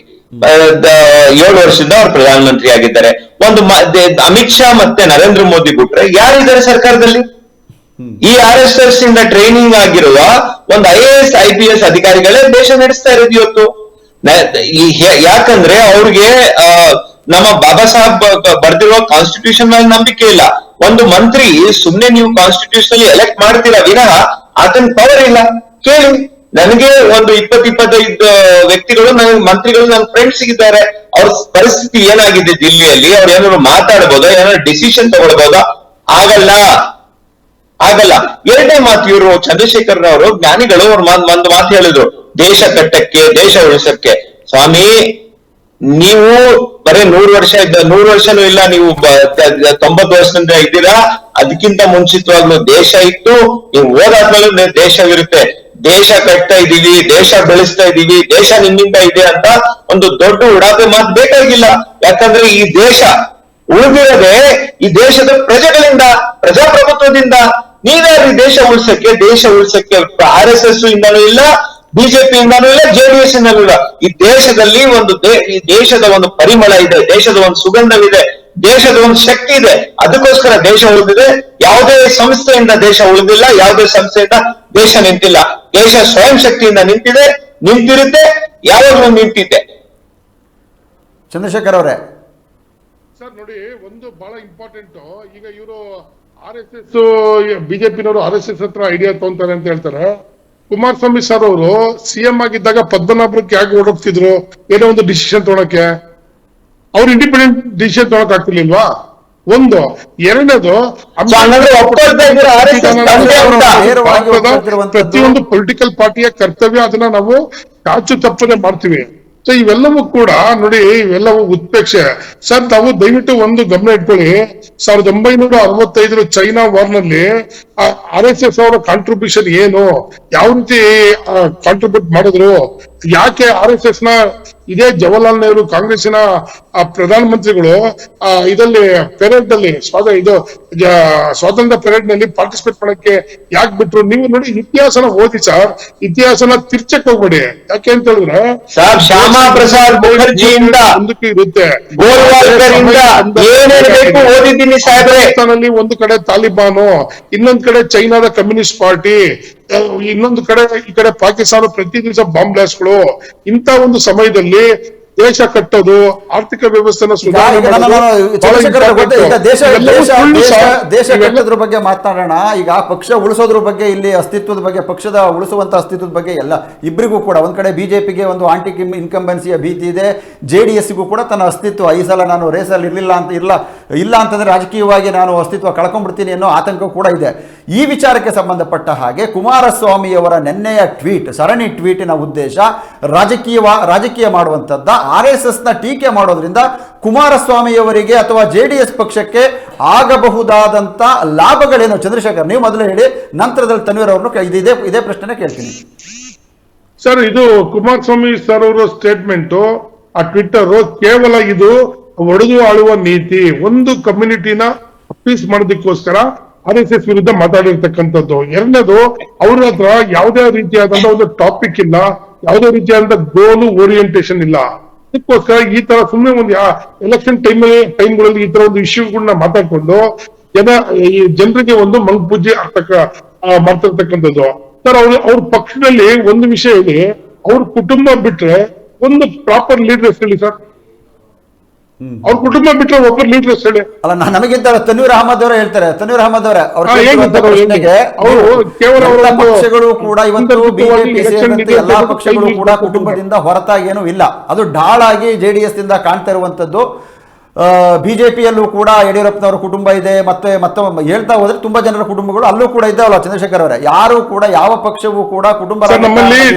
7 ವರ್ಷದಿಂದ ಅವ್ರು ಪ್ರಧಾನಮಂತ್ರಿ ಆಗಿದ್ದಾರೆ. ಒಂದು ಅಮಿತ್ ಶಾ ಮತ್ತೆ ನರೇಂದ್ರ ಮೋದಿ ಬಿಟ್ರೆ ಯಾರಿದ್ದಾರೆ ಸರ್ಕಾರದಲ್ಲಿ? ಈ RSS ಇಂದ ಟ್ರೈನಿಂಗ್ ಆಗಿರುವ ಒಂದು IAS IPS ಅಧಿಕಾರಿಗಳೇ ದೇಶ ನಡೆಸ್ತಾ ಇರೋದು ಇವತ್ತು. ಯಾಕಂದ್ರೆ ಅವ್ರಿಗೆ ನಮ್ಮ ಬಾಬಾ ಸಾಹೇಬ್ ಬರ್ದಿರುವ ಕಾನ್ಸ್ಟಿಟ್ಯೂಷನ್ ಮೇಲೆ ನಂಬಿಕೆ ಇಲ್ಲ. ಒಂದು ಮಂತ್ರಿ ಸುಮ್ನೆ ನೀವು ಕಾನ್ಸ್ಟಿಟ್ಯೂಷನ್ ಎಲೆಕ್ಟ್ ಮಾಡ್ತೀರಾ ವಿನಃ ಆತನ ಪವರ್ ಇಲ್ಲ. ಕೇಳಿ, ನನಗೆ ಒಂದು 20-25 ವ್ಯಕ್ತಿಗಳು, ನನಗೆ ಮಂತ್ರಿಗಳು, ನನ್ನ ಫ್ರೆಂಡ್ಸ್ ಸಿಗಿದ್ದಾರೆ. ಅವ್ರ ಪರಿಸ್ಥಿತಿ ಏನಾಗಿದೆ ದಿಲ್ಲಿಯಲ್ಲಿ, ಅವ್ರು ಏನಾದ್ರು ಮಾತಾಡ್ಬೋದಾ, ಏನಾದ್ರು ಡಿಸಿಷನ್ ತಗೊಳ್ಬೋದಾ? ಆಗಲ್ಲ. ಎರಡನೇ ಮಾತು, ಇವರು ಚಂದ್ರಶೇಖರ್ ಅವರು ಜ್ಞಾನಿಗಳು, ಅವ್ರು ಒಂದು ಮಾತು ಹೇಳಿದ್ರು, ದೇಶ ಕಟ್ಟಕ್ಕೆ, ದೇಶ ಉಳಿಸಕ್ಕೆ. ಸ್ವಾಮಿ, ನೀವು ಬರೀ 100 ವರ್ಷನೂ ಇಲ್ಲ, ನೀವು 90 ವರ್ಷದಿಂದ ಇದ್ದೀರಾ. ಅದಕ್ಕಿಂತ ಮುಂಚಿತವಾಗ್ಲೂ ದೇಶ ಇತ್ತು, ನೀವು ಓದಾದ್ಮೇಲೆ ದೇಶವಿರುತ್ತೆ. ದೇಶ ಕಟ್ತಾ ಇದೀವಿ, ದೇಶ ಬೆಳೆಸ್ತಾ ಇದೀವಿ, ದೇಶ ನಿಮ್ಮಿಂದ ಇದೆ ಅಂತ ಒಂದು ದೊಡ್ಡ ಉಡಾಫೆ ಮಾತು ಬೇಕಾಗಿಲ್ಲ. ಯಾಕಂದ್ರೆ ಈ ದೇಶ ಉಳಿದಿರದೆ ಈ ದೇಶದ ಪ್ರಜೆಗಳಿಂದ, ಪ್ರಜಾಪ್ರಭುತ್ವದಿಂದ. ನೀವ್ಯಾರು ಈ ದೇಶ ಉಳಿಸಕ್ಕೆ RSS ಇಂದನೂ ಇಲ್ಲ, ಬಿಜೆಪಿ ಇಂದನೂ ಇಲ್ಲ, JDS ಇಂದನೂ ಇಲ್ಲ. ಈ ದೇಶದಲ್ಲಿ ಈ ದೇಶದ ಒಂದು ಪರಿಮಳ ಇದೆ, ದೇಶದ ಒಂದು ಸುಗಂಧವಿದೆ, ದೇಶದ ಒಂದು ಶಕ್ತಿ ಇದೆ. ಅದಕ್ಕೋಸ್ಕರ ದೇಶ ಉಳಿದಿದೆ. ಯಾವುದೇ ಸಂಸ್ಥೆಯಿಂದ ದೇಶ ಉಳಿದಿಲ್ಲ, ಯಾವುದೇ ಸಂಸ್ಥೆಯಿಂದ ದೇಶ ನಿಂತಿಲ್ಲ. ದೇಶ ಸ್ವಯಂ ಶಕ್ತಿಯಿಂದ ನಿಂತಿರುತ್ತೆ, ಯಾವಾಗಲೂ ನಿಂತಿದೆ. ಚಂದ್ರಶೇಖರ್ ಅವರೇ, ಸರ್ ನೋಡಿ, ಒಂದು ಬಹಳ ಇಂಪಾರ್ಟೆಂಟ್. ಈಗ ಇವರು RSS ಬಿಜೆಪಿನವರು RSS ಹತ್ರ ಐಡಿಯಾ ತಗೊಂತಾರೆ ಅಂತ ಹೇಳ್ತಾರೆ. ಕುಮಾರಸ್ವಾಮಿ ಸರ್ ಅವರು CM ಆಗಿದ್ದಾಗ ಪದ್ಮನಾಭಕ್ಕೆ ಯಾಕೆ ಓಡೋಗ್ತಿದ್ರು? ಏನೋ ಒಂದು ಡಿಸಿಷನ್ ತಗೊಳಕ್ಕೆ. ಅವ್ರು ಇಂಡಿಪೆಂಡೆಂಟ್ ಡಿಸಿಷನ್ ತಗೊಳಕ್ ಆಗ್ತಿರ್ಲಿಲ್ವಾ? ಒಂದು. ಎರಡನೇದು, ಪ್ರತಿಯೊಂದು ಪೊಲಿಟಿಕಲ್ ಪಾರ್ಟಿಯ ಕರ್ತವ್ಯ, ಅದನ್ನ ನಾವು ಚಾಚು ತಪ್ಪದೆ ಮಾಡ್ತೀವಿ. ಸೊ ಇವೆಲ್ಲವೂ ಕೂಡ ನೋಡಿ, ಇವೆಲ್ಲವೂ ಉತ್ಪ್ರೇಕ್ಷೆ. ಸರ್, ತಾವು ದಯವಿಟ್ಟು ಒಂದು ಗಮನ ಇಟ್ಕೊಳ್ಳಿ. 1965 ಚೈನಾ ವಾರ್ ನಲ್ಲಿ RSS ಅವರ ಕಾಂಟ್ರಿಬ್ಯೂಷನ್ ಏನು, ಯಾವ ರೀತಿ ಕಾಂಟ್ರಿಬ್ಯೂಟ್ ಮಾಡಿದ್ರು, ಯಾಕೆ RSS ನ ಇದೇ ಜವಾಹರ್ಲಾಲ್ ನೆಹರು ಕಾಂಗ್ರೆಸ್ಸಿನ ಪ್ರಧಾನಮಂತ್ರಿಗಳು ಇದರಲ್ಲಿ ಪೆರೇಡ್ ಅಲ್ಲಿ ಸ್ವಾತಂತ್ರ್ಯ ಪೆರೇಡ್ ನಲ್ಲಿ ಪಾರ್ಟಿಸಿಪೇಟ್ ಮಾಡಕ್ಕೆ ಯಾಕೆ ಬಿಟ್ರು? ನೀವು ನೋಡಿ, ಇತಿಹಾಸನ ಓದಿ ಸರ್, ಇತಿಹಾಸನ ತಿರ್ಚಕ್ ಹೋಗ್ಬೇಡಿ. ಯಾಕೆ ಅಂತ ಹೇಳಿದ್ರೆ ಶ್ಯಾಮಾ ಪ್ರಸಾದ್ ಮುಖರ್ಜಿಯಿಂದ ಮುಂದಕ್ಕೆ ಇರುತ್ತೆ. ಪಾಕಿಸ್ತಾನಲ್ಲಿ ಒಂದು ಕಡೆ ತಾಲಿಬಾನು, ಇನ್ನೊಂದ್ ಕಡೆ ಚೈನಾದ ಕಮ್ಯುನಿಸ್ಟ್ ಪಾರ್ಟಿ, ಇನ್ನೊಂದು ಕಡೆ ಈ ಕಡೆ ಪಾಕಿಸ್ತಾನ ಪ್ರತಿ ದಿವಸ ಬಾಂಬ್ ಬ್ಲಾಸ್ಟ್ಗಳು. ಇಂತ ಒಂದು ಸಮಯದಲ್ಲಿ ದೇಶ ಕಟ್ಟೋದು, ಆರ್ಥಿಕ ವ್ಯವಸ್ಥೆನ ದೇಶ ಕಟ್ಟೋದ್ರ ಬಗ್ಗೆ ಮಾತನಾಡೋಣ. ಈಗ ಪಕ್ಷ ಉಳಿಸೋದ್ರ ಬಗ್ಗೆ, ಇಲ್ಲಿ ಅಸ್ತಿತ್ವದ ಬಗ್ಗೆ, ಪಕ್ಷದ ಉಳಿಸುವಂತ ಅಸ್ತಿತ್ವದ ಬಗ್ಗೆ ಎಲ್ಲ ಇಬ್ಬರಿಗೂ ಕೂಡ, ಒಂದ್ ಕಡೆ ಬಿಜೆಪಿಗೆ ಒಂದು ಆಂಟಿ ಇನ್ಕಂಬೆನ್ಸಿಯ ಭೀತಿ ಇದೆ, JDS ಗೂ ಕೂಡ ತನ್ನ ಅಸ್ತಿತ್ವ, ಈ ಸಲ ನಾನು ರೇಸಲ್ಲಿ ಇರ್ಲಿಲ್ಲ ಅಂತ ಇಲ್ಲ, ಇಲ್ಲ ಅಂತಂದರೆ ರಾಜಕೀಯವಾಗಿ ನಾನು ಅಸ್ತಿತ್ವ ಕಳ್ಕೊಂಡ್ಬಿಡ್ತೀನಿ ಅನ್ನೋ ಆತಂಕ ಕೂಡ ಇದೆ. ಈ ವಿಚಾರಕ್ಕೆ ಸಂಬಂಧಪಟ್ಟ ಹಾಗೆ ಕುಮಾರಸ್ವಾಮಿಯವರ ನೆನ್ನೆಯ ಟ್ವೀಟ್, ಸರಣಿ ಟ್ವೀಟಿನ ಉದ್ದೇಶ ರಾಜಕೀಯ ಮಾಡುವಂಥದ್ದ, RSSನ ಟೀಕೆ ಮಾಡೋದ್ರಿಂದ ಕುಮಾರಸ್ವಾಮಿಯವರಿಗೆ ಅಥವಾ JDS ಪಕ್ಷಕ್ಕೆ ಆಗಬಹುದಾದಂಥ ಲಾಭಗಳೇನು? ಚಂದ್ರಶೇಖರ್, ನೀವು ಮೊದಲು ಹೇಳಿ, ನಂತರದಲ್ಲಿ ತನ್ವೀರ್ ಅವ್ರನ್ನು ಇದೇ ಪ್ರಶ್ನೆ ಕೇಳ್ತೀನಿ. ಸರ್, ಇದು ಕುಮಾರಸ್ವಾಮಿ ಸರ್ ಅವರ ಸ್ಟೇಟ್ಮೆಂಟ್, ಆ ಟ್ವಿಟ್ಟರ್ ಕೇವಲ ಇದು ಒಡೆದು ಆಳುವ ನೀತಿ, ಒಂದು ಕಮ್ಯುನಿಟಿನ ಅಪೀಸ್ ಮಾಡೋದಕ್ಕೋಸ್ಕರ RSS ವಿರುದ್ಧ ಮಾತಾಡಿರ್ತಕ್ಕಂಥದ್ದು. ಎರಡನೇದು, ಅವ್ರ ಹತ್ರ ಯಾವುದೇ ರೀತಿಯಾದಂತ ಒಂದು ಟಾಪಿಕ್ ಇಲ್ಲ, ಯಾವುದೇ ರೀತಿಯಾದಂತ ಗೋಲು ಓರಿಯೆಂಟೇಶನ್ ಇಲ್ಲ. ಅದಕ್ಕೋಸ್ಕರ ಈ ತರ ಸುಮ್ಮನೆ ಒಂದು ಎಲೆಕ್ಷನ್ ಟೈಮ್ಗಳಲ್ಲಿ ಈ ತರ ಒಂದು ಇಶ್ಯೂಗಳನ್ನ ಮಾತಾಡ್ಕೊಂಡು ಜನರಿಗೆ ಒಂದು ಮಂಗ್ಪೂಜೆ ಮಾಡ್ತಿರ್ತಕ್ಕಂಥದ್ದು. ಸರ್, ಅವ್ರ ಪಕ್ಷದಲ್ಲಿ ಒಂದು ವಿಷಯ ಹೇಳಿ, ಅವ್ರ ಕುಟುಂಬ ಬಿಟ್ರೆ ಒಂದು ಪ್ರಾಪರ್ ಲೀಡರ್ಸ್ ಹೇಳಿ ಸರ್. ಅವ್ರ ಕುಟುಂಬ ಬಿಟ್ರೆ ಒಬ್ಬರು ಲೀಡರ್ಸ್ ಹೇಳಿ. ಅಲ್ಲ, ನಮಗಿಂತ ತನ್ವೀರ್ ಅಹಮದ್ ಅವರೇ ಹೇಳ್ತಾರೆ. ತನ್ವೀರ್ ಅಹಮದ್ ಅವರೇ ಪಕ್ಷಗಳು ಕೂಡ ಇವತ್ತು ಬಿಜೆಪಿ ಸೇರಿದಂತೆ ಎಲ್ಲಾ ಪಕ್ಷಗಳು ಕೂಡ ಕುಟುಂಬದಿಂದ ಹೊರತಾಗಿ ಏನೂ ಇಲ್ಲ. ಅದು ಢಾಳಾಗಿ JDS ದಿಂದ ಕಾಣ್ತಾ ಇರುವಂತದ್ದು. ಬಿಜೆಪಿಯಲ್ಲೂ ಕೂಡ ಯಡಿಯೂರಪ್ಪನವರ ಕುಟುಂಬ ಇದೆ, ಮತ್ತೆ ಹೇಳ್ತಾ ಹೋದ್ರೆ ತುಂಬಾ ಜನರ ಕುಟುಂಬಗಳು ಅಲ್ಲೂ ಕೂಡ ಇದ್ದಾವಲ್ಲ ಚಂದ್ರಶೇಖರ್ ಅವರೇ. ಯಾರು ಕೂಡ ಯಾವ ಪಕ್ಷವೂ ಕೂಡ ಕುಟುಂಬ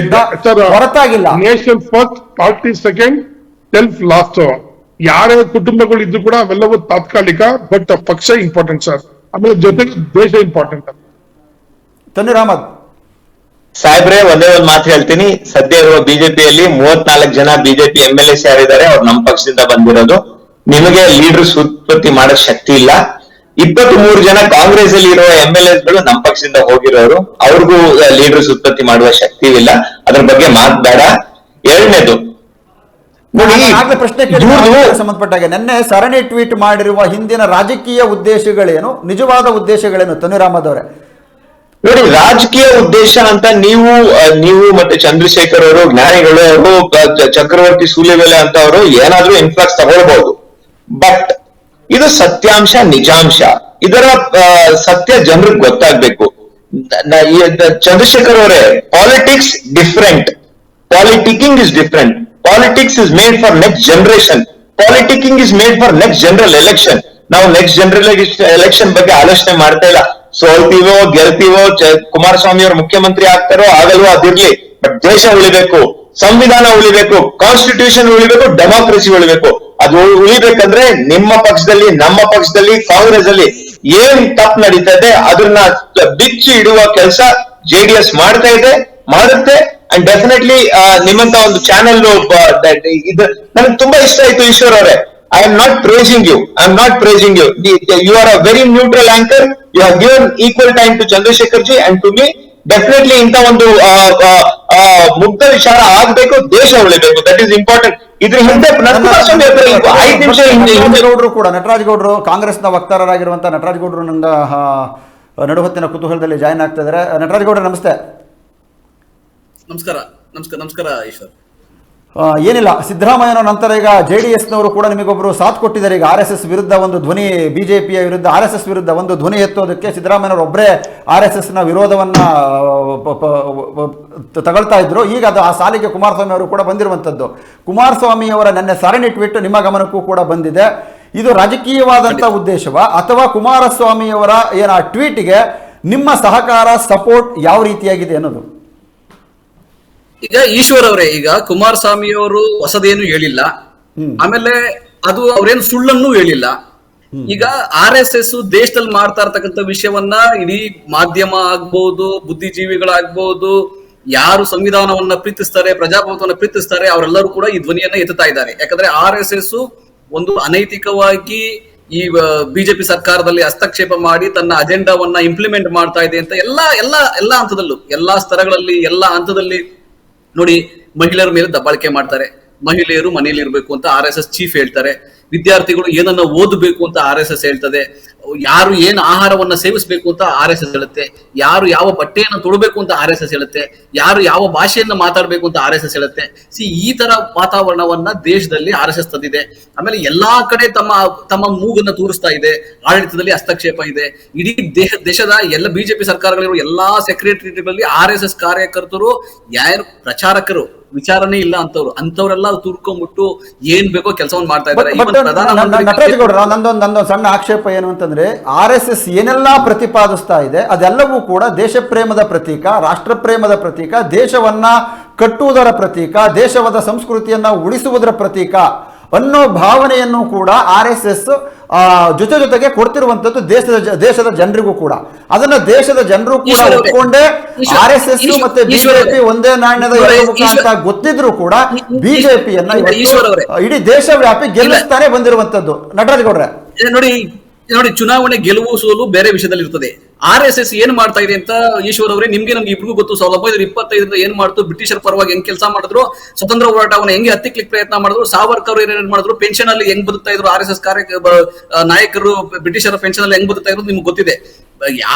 ಹೊರತಾಗಿಲ್ಲ. Nation first, party second, self last. ಯಾರೇ ಕುಟುಂಬಗಳು ಇದ್ದು ಕೂಡ ಅವೆಲ್ಲವೂ ತಾತ್ಕಾಲಿಕ, ಬಟ್ ಪಕ್ಷ ಇಂಪಾರ್ಟೆಂಟ್ ಸರ್. ಆಮೇಲೆ ಜೊತೆಗೆ ದೇಶ ಇಂಪಾರ್ಟೆಂಟ್. ತನ್ವೀರ್ ಅಹಮದ್ ಸಾಹೇಬ್ರೆ, ಒಂದೇ ಒಂದು ಮಾತು ಹೇಳ್ತೀನಿ. ಸದ್ಯ ಇರುವ ಬಿಜೆಪಿಯಲ್ಲಿ 34 ಜನ ಬಿಜೆಪಿ MLAs ಯಾರಿದ್ದಾರೆ ಅವ್ರು ನಮ್ಮ ಪಕ್ಷದಿಂದ ಬಂದಿರೋದು. ನಿಮಗೆ ಲೀಡರ್ಸ್ ಉತ್ಪತ್ತಿ ಮಾಡೋ ಶಕ್ತಿ ಇಲ್ಲ. 23 ಜನ ಕಾಂಗ್ರೆಸ್ ಅಲ್ಲಿ ಇರುವ MLAs ಗಳು ನಮ್ಮ ಪಕ್ಷದಿಂದ ಹೋಗಿರೋರು, ಅವ್ರಿಗೂ ಲೀಡರ್ಸ್ ಉತ್ಪತ್ತಿ ಮಾಡುವ ಶಕ್ತಿ ಇಲ್ಲ. ಅದ್ರ ಬಗ್ಗೆ ಮಾತು ಬೇಡ. ಎರಡನೇದು, ಪ್ರಶ್ನೆ ಸಂಬಂಧಪಟ್ಟಾಗ ನೆನ್ನೆ ಸರಣಿ ಟ್ವೀಟ್ ಮಾಡಿರುವ ಹಿಂದಿನ ರಾಜಕೀಯ ಉದ್ದೇಶಗಳೇನು, ನಿಜವಾದ ಉದ್ದೇಶಗಳೇನು ತನ್ವೀರ್ ಅಹಮದ್ ಅವರೇ? ನೋಡಿ, ರಾಜಕೀಯ ಉದ್ದೇಶ ಅಂತ ನೀವು ಮತ್ತೆ ಚಂದ್ರಶೇಖರ್ ಅವರು, ಜ್ಞಾನಿಗಳು ಅವರು, ಚಕ್ರವರ್ತಿ ಸೂಲಿಬೆಲೆ ಅಂತ ಅವರು ಏನಾದ್ರೂ ಇನ್ಫ್ಲಕ್ಸ್ ತಗೊಳ್ಬಹುದು. ಬಟ್ ಇದು ಸತ್ಯಾಂಶ, ನಿಜಾಂಶ. ಇದರ ಸತ್ಯ ಜನರಿಗೆ ಗೊತ್ತಾಗ್ಬೇಕು. ಚಂದ್ರಶೇಖರ್ ಅವರೇ, politics different, politicking is different. Politics is made for next generation. Politicking is made for next general election. ನಾವು ನೆಕ್ಸ್ಟ್ ಜನರಲ್ ಎಲೆಕ್ಷನ್ ಬಗ್ಗೆ ಆಲೋಚನೆ ಮಾಡ್ತಾ ಇಲ್ಲ. ಸೋಲ್ತೀವೋ ಗೆಲ್ತೀವೋ, ಕುಮಾರಸ್ವಾಮಿ ಅವರು ಮುಖ್ಯಮಂತ್ರಿ ಆಗ್ತಾರೋ ಆಗಲ್ವೋ ಅದಿರ್ಲಿ, ಬಟ್ ದೇಶ ಉಳಿಬೇಕು, ಸಂವಿಧಾನ ಉಳಿಬೇಕು, ಕಾನ್ಸ್ಟಿಟ್ಯೂಷನ್ ಉಳಿಬೇಕು, ಡೆಮಾಕ್ರಸಿ ಉಳಿಬೇಕು. ಅದು ಉಳಿಬೇಕಂದ್ರೆ ನಿಮ್ಮ ಪಕ್ಷದಲ್ಲಿ, ನಮ್ಮ ಪಕ್ಷದಲ್ಲಿ, ಕಾಂಗ್ರೆಸ್ ಅಲ್ಲಿ ಏನ್ ತಪ್ಪು ನಡೀತಾ ಇದೆ ಅದನ್ನ ಬಿಚ್ಚಿ ಇಡುವ ಕೆಲಸ JDS ಮಾಡ್ತಾ ಇದೆ, ಮಾಡುತ್ತೆ. ಅಂಡ್ ಡೆಫಿನೆಟ್ಲಿ ನಿಮ್ಮಂತ ಒಂದು ಚಾನೆಲ್ ಇದು ನನಗೆ ತುಂಬಾ ಇಷ್ಟ ಆಯ್ತು. ಈಶ್ವರ್ ಅವರೇ, I am not praising you, you are a very neutral anchor. You have given equal time to Chandrashekar ji and to me. Definitely ಇಂತ ಒಂದು ಮುಕ್ತ ವಿಚಾರ ಆಗ್ಬೇಕು, ದೇಶ ಉಳಿಬೇಕು, ದಟ್ ಈಸ್ ಇಂಪಾರ್ಟೆಂಟ್. ಇದ್ರ ಹಿಂದೆ 5 ನಿಮಿಷ ಗೌಡ್ರು ಕೂಡ, ನಟರಾಜ್ ಗೌಡ್ರು, ಕಾಂಗ್ರೆಸ್ನ ವಕ್ತಾರರಾಗಿರುವಂತಹ ನಟರಾಜ್ ಗೌಡ್ರು ನಂಗ ನಡುಹೊತ್ತಿನ ಕುತೂಹಲದಲ್ಲಿ ಜಾಯ್ನ್ ಆಗ್ತಾ ಇದ್ದಾರೆ. ನಟರಾಜ್ ಗೌಡ್ರು ನಮಸ್ತೆ. ನಮಸ್ಕಾರ ಈಶ್ವರ್. ಏನಿಲ್ಲ, ಸಿದ್ದರಾಮಯ್ಯನ ನಂತರ ಈಗ JDSನವರು ಕೂಡ ನಿಮಗೊಬ್ಬರು ಸಾಥ್ ಕೊಟ್ಟಿದ್ದಾರೆ. ಈಗ RSS ವಿರುದ್ಧ ಒಂದು ಧ್ವನಿ, ಬಿಜೆಪಿಯ ವಿರುದ್ಧ RSS ವಿರುದ್ಧ ಒಂದು ಧ್ವನಿ ಎತ್ತೋದಕ್ಕೆ ಸಿದ್ದರಾಮಯ್ಯನವರು ಒಬ್ಬರೇ RSSನ ವಿರೋಧವನ್ನ ತಗೊಳ್ತಾ ಇದ್ರು. ಈಗ ಅದು ಆ ಸಾಲಿಗೆ ಕುಮಾರಸ್ವಾಮಿ ಅವರು ಕೂಡ ಬಂದಿರುವಂಥದ್ದು. ಕುಮಾರಸ್ವಾಮಿ ಅವರ ನನ್ನ ಸರಣಿ ಟ್ವೀಟ್ ನಿಮ್ಮ ಗಮನಕ್ಕೂ ಕೂಡ ಬಂದಿದೆ. ಇದು ರಾಜಕೀಯವಾದಂಥ ಉದ್ದೇಶವಾ ಅಥವಾ ಕುಮಾರಸ್ವಾಮಿಯವರ ಆ ಟ್ವೀಟ್ಗೆ ನಿಮ್ಮ ಸಹಕಾರ, ಸಪೋರ್ಟ್ ಯಾವ ರೀತಿಯಾಗಿದೆ ಅನ್ನೋದು? ಈಗ ಈಶ್ವರ್ ಅವರೇ, ಈಗ ಕುಮಾರಸ್ವಾಮಿ ಅವರು ಹೊಸದೇನು ಹೇಳಿಲ್ಲ, ಆಮೇಲೆ ಅದು ಅವ್ರೇನು ಸುಳ್ಳನ್ನು ಹೇಳಿಲ್ಲ. ಈಗ RSS ದೇಶದಲ್ಲಿ ಮಾಡ್ತಾ ಇರ್ತಕ್ಕಂಥ ವಿಷಯವನ್ನ ಇಡೀ ಮಾಧ್ಯಮ ಆಗ್ಬಹುದು, ಬುದ್ಧಿಜೀವಿಗಳಾಗ್ಬಹುದು, ಯಾರು ಸಂವಿಧಾನವನ್ನ ಪ್ರೀತಿಸ್ತಾರೆ, ಪ್ರಜಾಪ್ರಭುತ್ವವನ್ನು ಪ್ರೀತಿಸ್ತಾರೆ, ಅವರೆಲ್ಲರೂ ಕೂಡ ಈ ಧ್ವನಿಯನ್ನ ಎತ್ತುತ್ತಾ ಇದ್ದಾರೆ. ಯಾಕಂದ್ರೆ RSS ಒಂದು ಅನೈತಿಕವಾಗಿ ಈ ಬಿಜೆಪಿ ಸರ್ಕಾರದಲ್ಲಿ ಹಸ್ತಕ್ಷೇಪ ಮಾಡಿ ತನ್ನ ಅಜೆಂಡಾವನ್ನ ಇಂಪ್ಲಿಮೆಂಟ್ ಮಾಡ್ತಾ ಇದೆ ಅಂತ ಎಲ್ಲಾ ಹಂತದಲ್ಲೂ, ಎಲ್ಲಾ ಸ್ತರಗಳಲ್ಲಿ, ಎಲ್ಲಾ ಹಂತದಲ್ಲಿ ನೋಡಿ, ಮಹಿಳೆಯರ ಮೇಲೆ ದಬ್ಬಾಳಿಕೆ ಮಾಡ್ತಾರೆ. ಮಹಿಳೆಯರು ಮನೆಯಲ್ಲಿ ಇರಬೇಕು ಅಂತ RSS ಚೀಫ್ ಹೇಳ್ತಾರೆ. ವಿದ್ಯಾರ್ಥಿಗಳು ಏನನ್ನ ಓದಬೇಕು ಅಂತ RSS ಹೇಳ್ತದೆ. ಯಾರು ಏನು ಆಹಾರವನ್ನ ಸೇವಿಸಬೇಕು ಅಂತ RSS ಹೇಳುತ್ತೆ. ಯಾರು ಯಾವ ಬಟ್ಟೆಯನ್ನು ತೊಡಬೇಕು ಅಂತ RSS ಹೇಳುತ್ತೆ. ಯಾರು ಯಾವ ಭಾಷೆಯನ್ನ ಮಾತಾಡ್ಬೇಕು ಅಂತ RSS ಹೇಳುತ್ತೆ. ಈ ತರ ವಾತಾವರಣವನ್ನ ದೇಶದಲ್ಲಿ RSS ತಂದಿದೆ. ಆಮೇಲೆ ಎಲ್ಲಾ ಕಡೆ ತಮ್ಮ ಮೂಗನ್ನ ತೋರಿಸ್ತಾ ಇದೆ. ಆಡಳಿತದಲ್ಲಿ ಹಸ್ತಕ್ಷೇಪ ಇದೆ. ಇಡೀ ದೇಶದ ಎಲ್ಲ ಬಿಜೆಪಿ ಸರ್ಕಾರಗಳಿರುವ ಎಲ್ಲಾ ಸೆಕ್ರೆಟರಿಗಳಲ್ಲಿ RSS ಕಾರ್ಯಕರ್ತರು, ಯಾರು ಪ್ರಚಾರಕರು, ವಿಚಾರನೇ ಇಲ್ಲ ಅಂತವ್ರೆಲ್ಲ ತುರ್ಕೊಂಡ್ಬಿಟ್ಟು ಏನ್ ಬೇಕೋ ಕೆಲಸವನ್ನು ಮಾಡ್ತಾ ಇದ್ದಾರೆ. ನಟರಾಜ್ ಗೌಡ್ರ ನಂದೊಂದು ಸಣ್ಣ ಆಕ್ಷೇಪ ಏನು ಅಂತಂದ್ರೆ RSS ಏನೆಲ್ಲಾ ಪ್ರತಿಪಾದಿಸ್ತಾ ಇದೆ ಅದೆಲ್ಲವೂ ಕೂಡ ದೇಶ ಪ್ರೇಮದ ಪ್ರತೀಕ, ರಾಷ್ಟ್ರ ಪ್ರೇಮದ ಪ್ರತೀಕ, ದೇಶವನ್ನ ಕಟ್ಟುವುದರ ಪ್ರತೀಕ, ದೇಶದ ಸಂಸ್ಕೃತಿಯನ್ನ ಉಳಿಸುವುದರ ಪ್ರತೀಕ ಅನ್ನೋ ಭಾವನೆಯನ್ನು ಕೂಡ RSS ಜೊತೆಗೆ ಕೊಡ್ತಿರುವಂತದ್ದು ದೇಶದ ಜನರಿಗೂ ಕೂಡ. ಅದನ್ನ ದೇಶದ ಜನರು ಕೂಡ ಒಪ್ಕೊಂಡೆ RSS ಮತ್ತೆ ಬಿಜೆಪಿ ಒಂದೇ ನಾಣ್ಯದ ಎರಡು ಮುಖ ಅಂತ ಗೊತ್ತಿದ್ರು ಕೂಡ ಬಿಜೆಪಿಯನ್ನ ಇಡೀ ದೇಶವ್ಯಾಪಿ ಗೆಲ್ಲಿಸ್ತಾನೆ ಬಂದಿರುವಂತದ್ದು. ನಟರಾಜ್ ಗೌಡ್ರೆ ನೋಡಿ, ಚುನಾವಣೆ ಗೆಲುವು ಸೋಲು ಬೇರೆ ವಿಷಯದಲ್ಲಿ ಇರ್ತದೆ. RSS ಏನ್ ಮಾಡ್ತಾ ಇದೆ ಅಂತ ಈಶ್ವರ್ ಅವರೇ ನಮ್ಗೆ ಇಬ್ರಿಗೂ ಗೊತ್ತು. 1925 ಏನ್ ಮಾಡ್ತು, ಬ್ರಿಟಿಷರ ಪರವಾಗಿ ಹೆಂಗ್ ಕೆಲಸ ಮಾಡಿದ್ರು, ಸ್ವತಂತ್ರ ಹೋರಾಟವನ್ನ ಹೆಂಗೆ ಹತ್ತಿಕ್ಲಿಕ್ಕೆ ಪ್ರಯತ್ನ ಮಾಡಿದ್ರು, ಸಾವರ್ಕರ್ ಏನ್ ಮಾಡಿದ್ರು, ಪೆನ್ಷನ್ ಅಲ್ಲಿ ಹೆಂಗ್ ಬದುಕ್ತಾ ಇದ್ರು RSS ನಾಯಕರು, ಬ್ರಿಟಿಷರ ಪೆನ್ಷನ್ ಅಲ್ಲಿ ಹೆಂಗ್ ಬದುಕ್ತಾ ಇರೋದು ನಿಮ್ಗೆ ಗೊತ್ತಿದೆ.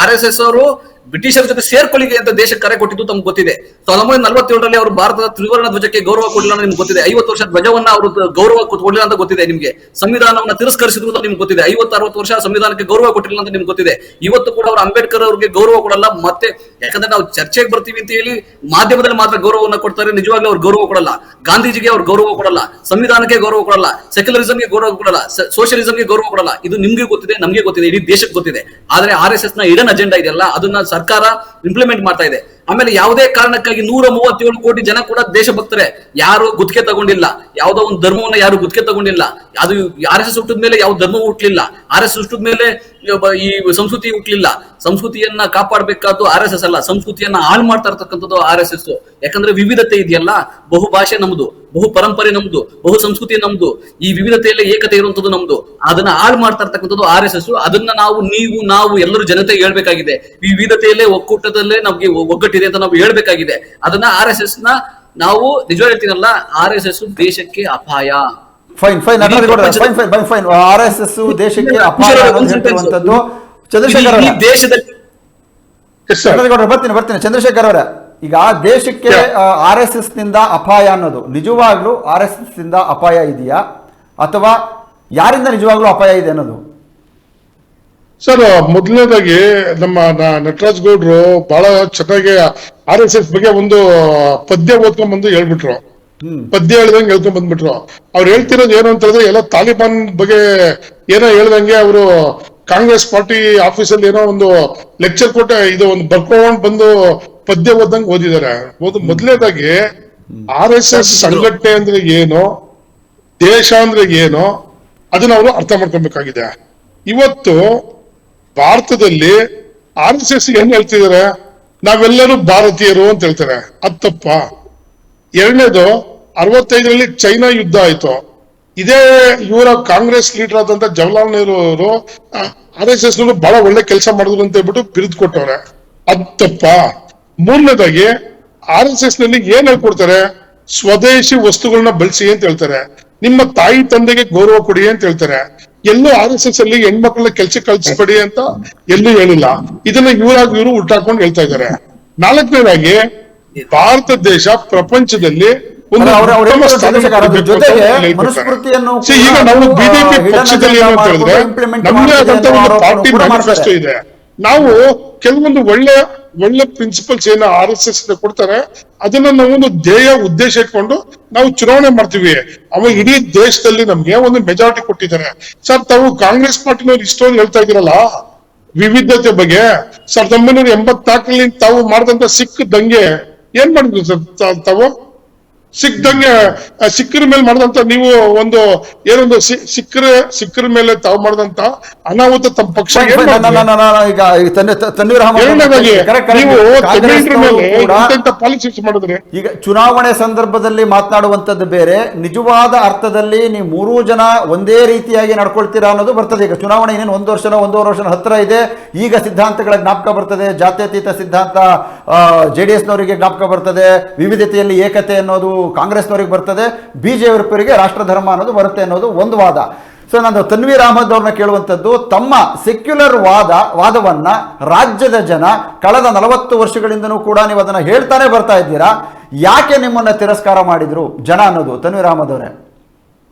RSS ಅವರು ಬ್ರಿಟಿಷರ ಜೊತೆ ಸೇರ್ಕೊಳ್ಳಿಗೆ ಅಂತ ದೇಶಕ್ಕೆ ಕರೆ ಕೊಟ್ಟಿದ್ದು ತಮ್ಗೆ ಗೊತ್ತಿದೆ. 1947ರಲ್ಲಿ ಅವರು ಭಾರತದ ತ್ರಿವರ್ಣ ಧ್ವಜಕ್ಕೆ ಗೌರವ ಕೊಡಲಿಲ್ಲ ಅಂತ ನಿಮ್ಗೆ ಗೊತ್ತಿದೆ. 50 ವರ್ಷ ಧ್ವಜವನ್ನ ಅವರು ಗೌರವ ಕೊಡಲಿಲ್ಲ ಅಂತ ಗೊತ್ತಿದೆ ನಿಮ್ಗೆ. ಸಂವಿಧಾನವನ್ನ ತಿರಸ್ಕರಿಸಿದ್ರು ಅಂತ ನಿಮ್ಗೆ ಗೊತ್ತಿದೆ. 50-60 ವರ್ಷ ಸಂವಿಧಾನಕ್ಕೆ ಗೌರವ ಕೊಟ್ಟಿಲ್ಲ ಅಂತ ನಿಮ್ಗೆ ಗೊತ್ತಿದೆ. ಇವತ್ತು ಕೂಡ ಅವರು ಅಂಬೇಡ್ಕರ್ ಅವರಿಗೆ ಗೌರವ ಕೊಡಲ್ಲ. ಮತ್ತೆ ಯಾಕಂದ್ರೆ ನಾವು ಚರ್ಚೆಗೆ ಬರ್ತೀವಿ ಅಂತ ಹೇಳಿ ಮಾಧ್ಯಮದಲ್ಲಿ ಮಾತ್ರ ಗೌರವವನ್ನು ಕೊಡ್ತಾರೆ, ನಿಜವಾಗ್ಲೂ ಅವ್ರು ಗೌರವ ಕೊಡಲ್ಲ. ಗಾಂಧೀಜಿಗೆ ಅವ್ರು ಗೌರವ ಕೊಡಲ್ಲ, ಸಂವಿಧಾನಕ್ಕೆ ಗೌರವ ಕೊಡಲ್ಲ, ಸೆಕ್ಯುಲರಿಸಂಗೆ ಗೌರವ ಕೊಡಲ್ಲ, ಸೋಷಿಯಲಿಸಂಗೆ ಗೌರವ ಕೊಡಲ್ಲ. ಇದು ನಿಮ್ಗೆ ಗೊತ್ತಿದೆ, ನಮ್ಗೆ ಗೊತ್ತಿದೆ, ಇಡೀ ದೇಶಕ್ಕೆ ಗೊತ್ತಿದೆ. ಆದ್ರೆ RSS ನ ಇಡನ್ ಅಜೆಂಡಾ ಇದೆಯಲ್ಲ, ಅದನ್ನ ಸರ್ಕಾರ ಇಂಪ್ಲಿಮೆಂಟ್ ಮಾಡ್ತಾ ಇದೆ. ಆಮೇಲೆ ಯಾವುದೇ ಕಾರಣಕ್ಕಾಗಿ 137 ಕೋಟಿ ಜನ ಕೂಡ ದೇಶಭಕ್ತರೆ, ಯಾರು ಗುತ್ತಿಗೆ ತಗೊಂಡಿಲ್ಲ, ಯಾವುದೋ ಒಂದು ಧರ್ಮವನ್ನ ಯಾರು ಗುತ್ತಿಗೆ ತಗೊಂಡಿಲ್ಲ. ಅದು RSS ಹುಟ್ಟಿದ ಮೇಲೆ ಯಾವ ಧರ್ಮವೂ ಹುಟ್ಟಲಿಲ್ಲ, RSS ಹುಟ್ಟಿದ ಮೇಲೆ ಈ ಸಂಸ್ಕೃತಿ ಹುಟ್ಟಲಿಲ್ಲ. ಸಂಸ್ಕೃತಿಯನ್ನ ಕಾಪಾಡಬೇಕಾದ್ದು RSS ಅಲ್ಲ, ಸಂಸ್ಕೃತಿಯನ್ನ ಹಾಳು ಮಾಡ್ತಾ ಇರ್ತಕ್ಕಂಥದ್ದು RSS. ಯಾಕಂದ್ರೆ ವಿವಿಧತೆ ಇದೆಯಲ್ಲ, ಬಹು ಭಾಷೆ ನಮ್ದು, ಬಹು ಪರಂಪರೆ ನಮ್ದು, ಬಹು ಸಂಸ್ಕೃತಿ ನಮ್ದು, ಈ ವಿವಿಧತೆಯಲ್ಲಿ ಏಕತೆ ಇರುವಂತದ್ದು ನಮ್ದು. ಅದನ್ನ ಹಾಳು ಮಾಡ್ತಾ ಇರ್ತಕ್ಕಂಥದ್ದು RSS. ಅದನ್ನ ನಾವು ಎಲ್ಲರೂ ಜನತೆ ಹೇಳ್ಬೇಕಾಗಿದೆ. ವಿವಿಧತೆಯಲ್ಲೇ ಒಕ್ಕೂಟದಲ್ಲೇ ನಮ್ಗೆ ಒಗ್ಗಟ್ಟಿದೆ ಅಂತ ನಾವು ಹೇಳ್ಬೇಕಾಗಿದೆ. ಅದನ್ನ RSS ನ ನಾವು ನಿಜ ಹೇಳ್ತೀನಲ್ಲ, RSS ದೇಶಕ್ಕೆ ಅಪಾಯ. ಫೈನ್ RSS ದೇಶಕ್ಕೆ ಅಪಾಯ ಹೇಳ್ತಿರುವಂತದ್ದು. ಚಂದ್ರಶೇಖರ್ ಅವರ ಬರ್ತೀನಿ ಚಂದ್ರಶೇಖರ್ ಅವರ, ಈಗ ದೇಶಕ್ಕೆ RSS ನಿಂದ ಅಪಾಯ ಅನ್ನೋದು ನಿಜವಾಗ್ಲೂ RSS ನಿಂದ ಅಪಾಯ ಇದೆಯಾ ಅಥವಾ ಯಾರಿಂದ ನಿಜವಾಗ್ಲೂ ಅಪಾಯ ಇದೆ ಅನ್ನೋದು? ಸರ್, ಮೊದಲನೇದಾಗಿ ನಮ್ಮ ನಟರಾಜ್ ಗೌಡ್ರು ಬಹಳ ಚೆನ್ನಾಗಿ RSS ಬಗ್ಗೆ ಒಂದು ಪದ್ಯ ಓದ್ಕೊಂಡ್ ಬಂದು ಹೇಳ್ಬಿಟ್ರು. ಪದ್ಯ ಹೇಳ್ದಂಗೆ ಹೇಳ್ಕೊಂಡ್ ಬಂದ್ಬಿಟ್ರು. ಅವ್ರು ಹೇಳ್ತಿರೋದು ಏನು ಅಂತ ಹೇಳಿದ್ರೆ, ಎಲ್ಲ ತಾಲಿಬಾನ್ ಬಗ್ಗೆ ಏನೋ ಹೇಳ್ದಂಗೆ ಅವರು ಕಾಂಗ್ರೆಸ್ ಪಾರ್ಟಿ ಆಫೀಸಲ್ಲಿ ಏನೋ ಒಂದು ಲೆಕ್ಚರ್ ಕೊಟ್ಟ ಇದು ಒಂದು ಬರ್ಕೊಂಡ್ ಬಂದು ಪದ್ಯ ಓದಂಗೆ ಓದಿದ್ದಾರೆ. ಮೊದಲನೇದಾಗಿ RSS ಸಂಘಟನೆ ಅಂದ್ರೆ ಏನು, ದೇಶ ಅಂದ್ರೆ ಏನು, ಅದನ್ನ ಅವರು ಅರ್ಥ ಮಾಡ್ಕೊಬೇಕಾಗಿದೆ. ಇವತ್ತು ಭಾರತದಲ್ಲಿ RSS ಏನ್ ಹೇಳ್ತಿದ್ದಾರೆ, ನಾವೆಲ್ಲರೂ ಭಾರತೀಯರು ಅಂತ ಹೇಳ್ತಾರೆ. ಅದ್ ತಪ್ಪ. ಎರಡನೇದು, 65ರಲ್ಲಿ ಚೈನಾ ಯುದ್ಧ ಆಯ್ತು. ಇದೇ ಇವರ ಕಾಂಗ್ರೆಸ್ ಲೀಡರ್ ಆದಂತ ಜವಾಹರ್ಲಾಲ್ ನೆಹರು ಅವರು RSS ಬಹಳ ಒಳ್ಳೆ ಕೆಲಸ ಮಾಡಿದ್ರು ಅಂತ ಹೇಳ್ಬಿಟ್ಟು ಬಿರುದು ಕೊಟ್ಟವ್ರೆ. ಅದ್ ತಪ್ಪ. ಮೂರನೇದಾಗಿ RSS ನಲ್ಲಿ ಏನ್ ಹೇಳ್ಕೊಡ್ತಾರೆ, ಸ್ವದೇಶಿ ವಸ್ತುಗಳನ್ನ ಬಳಸಿ ಅಂತ ಹೇಳ್ತಾರೆ. ನಿಮ್ಮ ತಾಯಿ ತಂದೆಗೆ ಗೌರವ ಕೊಡಿ ಅಂತ ಹೇಳ್ತಾರೆ. ಎಲ್ಲೂ RSS ಅಲ್ಲಿ ಹೆಣ್ಮಕ್ಳನ್ನ ಕೆಲ್ಸಕ್ಕೆ ಕಳಿಸ್ಬೇಡಿ ಅಂತ ಎಲ್ಲೂ ಹೇಳಿಲ್ಲ. ಇದನ್ನ ಇವರು ಉಲ್ಟಾಕೊಂಡು ಹೇಳ್ತಾ ಇದ್ದಾರೆ. ನಾಲ್ಕನೇದಾಗಿ, ಭಾರತ ದೇಶ ಪ್ರಪಂಚದಲ್ಲಿ ಒಂದು ಈಗ ನಾವು ಬಿಜೆಪಿ ಪಕ್ಷದಲ್ಲಿ ಏನು ಅಂತ ಹೇಳಿದ್ರೆ, ನಮ್ಮದೇ ಆದಂತ ಒಂದು ಪಾರ್ಟಿ ಮ್ಯಾನಿಫೆಸ್ಟೋ ಇದೆ. ನಾವು ಕೆಲವೊಂದು ಒಳ್ಳೆ ಪ್ರಿನ್ಸಿಪಲ್ಸ್ ಏನು RSS ಕೊಡ್ತಾರೆ, ಅದನ್ನ ನಾವೊಂದು ಧ್ಯೇಯ ಉದ್ದೇಶ ಇಟ್ಕೊಂಡು ನಾವು ಚುನಾವಣೆ ಮಾಡ್ತೀವಿ. ಅವಾಗ ಇಡೀ ದೇಶದಲ್ಲಿ ನಮ್ಗೆ ಒಂದು ಮೆಜಾರಿಟಿ ಕೊಟ್ಟಿದ್ದಾರೆ. ಸರ್, ತಾವು ಕಾಂಗ್ರೆಸ್ ಪಾರ್ಟಿನವ್ರು ಇಷ್ಟೊಂದು ಹೇಳ್ತಾ ಇದ್ದೀರಲ್ಲ ವಿವಿಧತೆ ಬಗ್ಗೆ. 1984ರಲ್ಲಿ ತಾವು ಮಾಡಿದಂತ ಸಿಖ್ ದಂಗೆ ಏನ್ ಮಾಡಿದ್ರು ಸರ್? ತಾವು ಸಿಖ್ಖರ ಮೇಲೆ ಮಾಡಿದಂತ ನೀವು ಒಂದು ಏನೊಂದು ಸಿಖ್ಖರ ಮೇಲೆ ತಾವು ಮಾಡಿದಂತ ಅನಾಹುತ ತಮ್ಮ ಪಕ್ಷ ಪಾಲಿಸಿಕ್ಸ್ ಮಾಡಿದ್ರೆ. ಈಗ ಚುನಾವಣೆ ಸಂದರ್ಭದಲ್ಲಿ ಮಾತನಾಡುವಂತದ್ದು ಬೇರೆ, ನಿಜವಾದ ಅರ್ಥದಲ್ಲಿ ನೀವು ಮೂರೂ ಜನ ಒಂದೇ ರೀತಿಯಾಗಿ ನಡ್ಕೊಳ್ತೀರಾ ಅನ್ನೋದು ಬರ್ತದೆ. ಈಗ ಚುನಾವಣೆ ಇನ್ನೇನು 1 ವರ್ಷ ಹತ್ರ ಇದೆ. ಈಗ ಸಿದ್ಧಾಂತಗಳ ಜ್ಞಾಪಕ ಬರ್ತದೆ, ಜಾತ್ಯತೀತ ಸಿದ್ಧಾಂತ JDS ನವರಿಗೆ ಜ್ಞಾಪಕ ಬರ್ತದೆ, ವಿವಿಧತೆಯಲ್ಲಿ ಏಕತೆ ಅನ್ನೋದು ಕಾಂಗ್ರೆಸ್ನವರಿಗೆ ಬರ್ತದೆ, ಬಿಜೆಪಿಯವರಿಗೆ ರಾಷ್ಟ್ರ ಧರ್ಮ ಅನ್ನೋದು ಬರುತ್ತೆ ಅನ್ನೋದು ಒಂದು ವಾದ. ಸೊ ನಾನು ತನ್ವೀರ್ ಅಹಮದ್ ಅವ್ರನ್ನ ಕೇಳುವಂಥದ್ದು, ತಮ್ಮ ಸೆಕ್ಯುಲರ್ ವಾದವನ್ನ ರಾಜ್ಯದ ಜನ ಕಳೆದ 40 ವರ್ಷಗಳಿಂದನೂ ಕೂಡ ನೀವು ಅದನ್ನ ಹೇಳ್ತಾನೆ ಬರ್ತಾ ಇದ್ದೀರಾ, ಯಾಕೆ ನಿಮ್ಮನ್ನ ತಿರಸ್ಕಾರ ಮಾಡಿದ್ರು ಜನ ಅನ್ನೋದು? ತನ್ವೀರ್ ಅಹಮದ್ ಅವರೇ.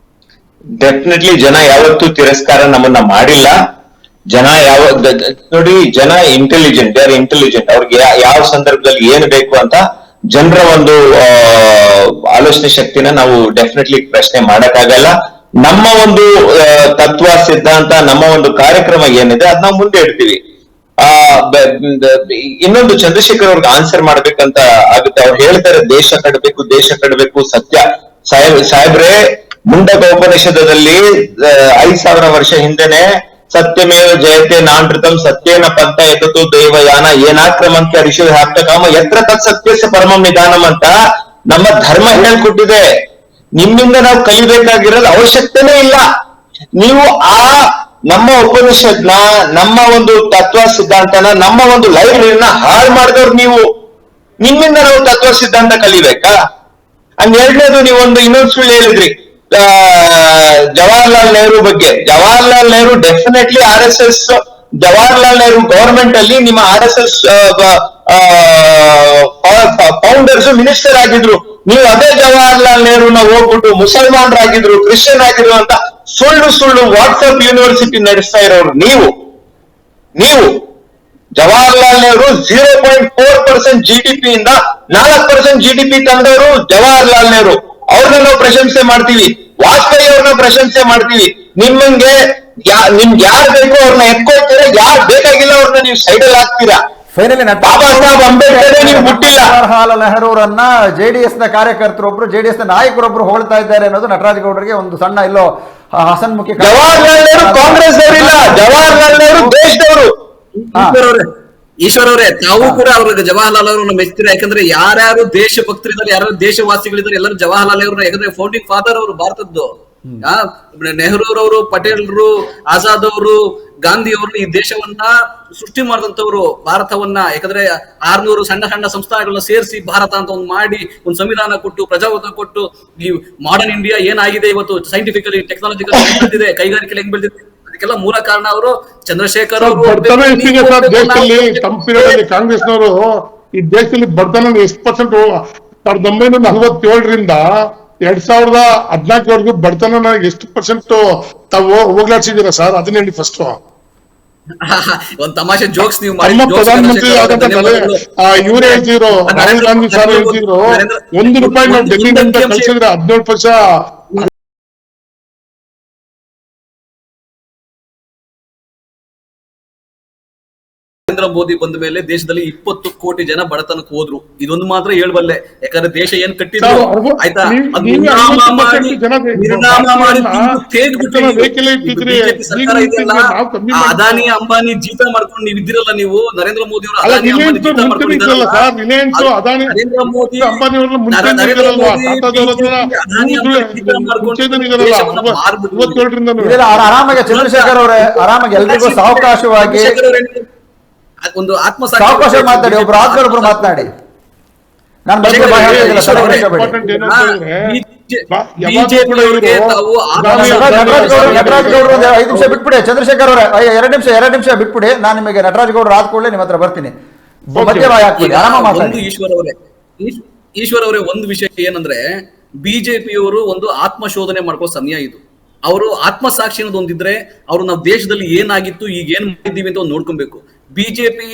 ಡೆಫಿನೆಟ್ಲಿ ಜನ ಯಾವತ್ತೂ ತಿರಸ್ಕಾರ ನಮ್ಮನ್ನ ಮಾಡಿಲ್ಲ. ಜನ ನೋಡಿ, ಜನ ಇಂಟೆಲಿಜೆಂಟ್, ದೇ ಆರ್ ಇಂಟೆಲಿಜೆಂಟ್. ಅವ್ರಿಗೆ ಯಾವ ಸಂದರ್ಭದಲ್ಲಿ ಏನು ಬೇಕು ಅಂತ ಜನರ ಒಂದು ಆಲೋಚನೆ ಶಕ್ತಿನ ನಾವು ಡೆಫಿನೆಟ್ಲಿ ಪ್ರಶ್ನೆ ಮಾಡಕ್ಕಾಗಲ್ಲ. ನಮ್ಮ ಒಂದು ತತ್ವ ಸಿದ್ಧಾಂತ, ನಮ್ಮ ಒಂದು ಕಾರ್ಯಕ್ರಮ ಏನಿದೆ ಅದ್ ನಾವು ಮುಂದೆ ಇಡ್ತೀವಿ. ಇನ್ನೊಂದು ಚಂದ್ರಶೇಖರ್ ಅವ್ರಿಗೆ ಆನ್ಸರ್ ಮಾಡ್ಬೇಕಂತ ಆಗುತ್ತೆ. ಅವ್ರು ಹೇಳ್ತಾರೆ ದೇಶ ಕಟ್ಟಬೇಕು ಸತ್ಯ. ಸಾಹೇಬ್ರೆ, ಮುಂಡಕ ಉಪನಿಷದದಲ್ಲಿ 5000 ವರ್ಷ ಹಿಂದೆನೆ ಸತ್ಯಮೇವ ಜಯತೆ ನಾನೃತಂ ಸತ್ಯೇನ ಪಂಥ ಎಕತು ದೈವಯಾನ ಏನಾಕ್ರಮಂತ್ಯ ಋಷಿ ಹಾಪ್ತಕಾಮ ಯತ್ರ ತತ್ ಸತ್ಯಸ್ಯ ಪರಮಂ ನಿಧಾನಂ ಅಂತ ನಮ್ಮ ಧರ್ಮ ಹೇಳ್ಕೊಟ್ಟಿದೆ. ನಿಮ್ಮಿಂದ ನಾವು ಕಲಿಬೇಕಾಗಿರೋದು ಅವಶ್ಯಕತೆನೇ ಇಲ್ಲ. ನೀವು ನಮ್ಮ ಉಪನಿಷತ್ನ, ನಮ್ಮ ಒಂದು ತತ್ವ ಸಿದ್ಧಾಂತನ, ನಮ್ಮ ಒಂದು ಲೈಬ್ರರಿನ ಹಾಳು ಮಾಡಿದವ್ರು ನೀವು. ನಿಮ್ಮಿಂದ ನಾವು ತತ್ವ ಸಿದ್ಧಾಂತ ಕಲಿಬೇಕಾ? ಎರಡನೇದು, ನೀವೊಂದು ಇನ್ನೊಂದು ಸುಳ್ಳು ಹೇಳಿದ್ರಿ ಜವಾಹರ್ಲಾಲ್ ನೆಹರು ಬಗ್ಗೆ. Jawaharlal Nehru definitely RSS, Jawaharlal Nehru government ಅಲ್ಲಿ ನಿಮ್ಮ RSS ಫೌಂಡರ್ಸ್ ಮಿನಿಸ್ಟರ್ ಆಗಿದ್ರು. ನೀವು ಅದೇ ಜವಾಹರ್ಲಾಲ್ ನೆಹರುನ ಹೋಗ್ಬಿಟ್ಟು ಮುಸಲ್ಮಾನರಾಗಿದ್ರು, ಕ್ರಿಶ್ಚಿಯನ್ ಆಗಿದ್ರು ಅಂತ ಸುಳ್ಳು ವಾಟ್ಸ್ಆಪ್ ಯೂನಿವರ್ಸಿಟಿ ನಡೆಸ್ತಾ ಇರೋರು ನೀವು. ಜವಾಹರ್ಲಾಲ್ ನೆಹರು 0.4% GDP ಇಂದ 4% GDP ತಂದವರು ಜವಾಹರ್ಲಾಲ್ ನೆಹರು. ಅವ್ರನ್ನ ನಾವು ಪ್ರಶಂಸೆ ಮಾಡ್ತೀವಿ, ವಾಜಪೇಯಿ ಅವ್ರನ್ನ ಪ್ರಶಂಸೆ ಮಾಡ್ತೀವಿ. ನಿಮ್ಗೆ ಯಾರು ಬೇಕೋ ಅವ್ರನ್ನ ಎತ್ಕೊಳ್ತೀರಾ, ಯಾರು ಬೇಕಾಗಿಲ್ಲ ಅವ್ರನ್ನ ನೀವು ಸೈಡಲ್ಲಿ ಹಾಕ್ತೀರಾ. ಫೈನಲಿ ಬಾಬಾ ಸಾಹೇಬ್ ಅಂಬೇಡ್ಕರ್ ನೀವು ಮುಟ್ಟಿಲ್ಲ. ಜವಾಹರ್ಲಾಲ್ ನೆಹರೂರನ್ನ JDS ನ ಕಾರ್ಯಕರ್ತರೊಬ್ರು, JDS ನ ನಾಯಕರೊಬ್ರು ಹೋಳ್ತಾ ಇದ್ದಾರೆ ಅನ್ನೋದು ನಟರಾಜ್ ಗೌಡರಿಗೆ ಒಂದು ಸಣ್ಣ ಎಲ್ಲೋ ಹಸನ್ಮುಖಿ. ಜವಾಹರ್ಲಾಲ್ ನೆಹರು ಕಾಂಗ್ರೆಸ್ ಅವರಿಲ್ಲ, ಜವಾಹರ್ಲಾಲ್ ನೆಹರು ದೇಶದವರು. ಈಶ್ವರ್ ಅವರೇ, ತಾವು ಕೂಡ ಅವ್ರಿಗೆ ಜವಾಹರ್ಲಾಲ್ ಅವರನ್ನ ಮೆಚ್ತೀರಾ? ಯಾಕಂದ್ರೆ ಯಾರ್ಯಾರು ದೇಶಭಕ್ತರಿದ್ದಾರೆ, ಯಾರು ದೇಶವಾಸಿಗಳಿದ್ದಾರೆ, ಎಲ್ಲರೂ ಜವಾಹರ್ಲಾಲ್ ಅವ್ರನ್ನ, ಯಾಕಂದ್ರೆ ಫೌಂಡಿಂಗ್ ಫಾದರ್ ಅವರು ಭಾರತದ್ದು. ನೆಹರೂರವರು, ಪಟೇಲ್ರು, ಆಜಾದ್ ಅವರು, ಗಾಂಧಿ ಅವರು ಈ ದೇಶವನ್ನ ಸೃಷ್ಟಿ ಮಾಡಿದಂತವ್ರು, ಭಾರತವನ್ನ. ಯಾಕಂದ್ರೆ 600 ಸಣ್ಣ ಸಂಸ್ಥಾನಗಳನ್ನ ಸೇರಿಸಿ ಭಾರತ ಅಂತ ಒಂದು ಮಾಡಿ, ಒಂದು ಸಂವಿಧಾನ ಕೊಟ್ಟು, ಪ್ರಜಾಪ್ರಭುತ್ವ ಕೊಟ್ಟು, ಈ ಮಾಡರ್ನ್ ಇಂಡಿಯಾ ಏನಾಗಿದೆ ಇವತ್ತು, ಸೈಂಟಿಫಿಕಲಿ ಟೆಕ್ನಾಲಜಿಕಲಿ ಬೆಳೆದಿದೆ, ಕೈಗಾರಿಕೆ ಹೆಂಗ್ ಬೆಳೆದಿದೆ, ಅದಕ್ಕೆಲ್ಲ ಮೂಲ ಕಾರಣ ಅವರು ಚಂದ್ರಶೇಖರ್ ಅವರು. ದೇಶದಲ್ಲಿ ಕಂಪನಿಗಳಲ್ಲಿ ಕಾಂಗ್ರೆಸ್ನವರು ಈ ದೇಶದಲ್ಲಿ ಬಡತನ ಎಷ್ಟು ಪರ್ಸೆಂಟ್ 1947ರಿಂದ 2014ವರೆಗೂ ಬಡತನ ಎಷ್ಟು ಪರ್ಸೆಂಟ್ ತಾವು ಹೋಗ್ಲಾಡ್ಸಿದ್ದೀರಾ ಸರ್? ಅದನ್ನ ಹೇಳಿ ಫಸ್ಟ್. ಒಂದ್ ತಮಾಷೆ ಜೋಕ್ಸ್ ನೀವು ನಮ್ಮ ಪ್ರಧಾನಮಂತ್ರಿ ಆದಂತ ಇವ್ರು ಹೇಳ್ತಿದ್ರು, ರಾಹುಲ್ ಗಾಂಧಿ ಸರ್ ಹೇಳ್ತಿದ್ರು, ₹1 ನಾವು ಡೆಲ್ಲಿನಿಂದ ಕಳ್ಸಿದ್ರೆ 17% ನರೇಂದ್ರ ಮೋದಿ ಬಂದ ಮೇಲೆ ದೇಶದಲ್ಲಿ 20 ಕೋಟಿ ಜನ ಬಡತನಕ್ಕೆ ಹೋದ್ರು. ಇದೊಂದು ಮಾತ್ರ ಹೇಳ್ಬಲ್ಲೆ, ಯಾಕಂದ್ರೆ ದೇಶ ಏನ್ ಕಟ್ಟಿದ್ರು ಆಯ್ತಾ, ಅದಾನಿ ಅಂಬಾನಿ ಜೀತ ಮಾಡ್ಕೊಂಡು ನೀವು ಇದ್ದಿರಲ್ಲ. ನೀವು ನರೇಂದ್ರ ಮೋದಿ ಅವರು ಆರಾಮಾಗಿ ಚಂದ್ರಶೇಖರ್ ಅವರೇ, ಆರಾಮಾಗಿ ಎಲ್ರಿಗೂ ಸಾವಕಾಶವಾಗಿ ಒಂದು ಸಾವಕಾಶ ಮಾತಾಡಿ, ಒಬ್ರು ಆದ್ಮೇಲೆ ಮಾತನಾಡಿ. ನಾನು ನಟರಾಜ್ ಗೌಡರು 5 ನಿಮಿಷ ಬಿಟ್ಬಿಡಿ. ಚಂದ್ರಶೇಖರ್ ಅವರೇ 2 ನಿಮಿಷ ಬಿಟ್ಬಿಡಿ. ನಾನು ನಿಮಗೆ ನಟರಾಜ್ ಗೌಡರು ಆದ ಕೂಡಲೇ ನಿಮ್ಮ ಹತ್ರ ಬರ್ತೀನಿ. ಆರಾಮ ಮಾತಾಡಿ. ಈಶ್ವರ್ ಅವರೇ, ಒಂದು ವಿಷಯ ಏನಂದ್ರೆ, ಬಿಜೆಪಿಯವರು ಒಂದು ಆತ್ಮಶೋಧನೆ ಮಾಡ್ಕೋ ಸಮಯ ಇದು. ಅವರು ಆತ್ಮಸಾಕ್ಷಿ ಅನ್ನೋದು ಒಂದಿದ್ರೆ, ಅವರು ನಾವು ದೇಶದಲ್ಲಿ ಏನಾಗಿತ್ತು, ಈಗ ಏನ್ ಮಾಡಿದ್ದೀವಿ ಅಂತ ಒಂದು ನೋಡ್ಕೊಬೇಕು. ಬಿಜೆಪಿ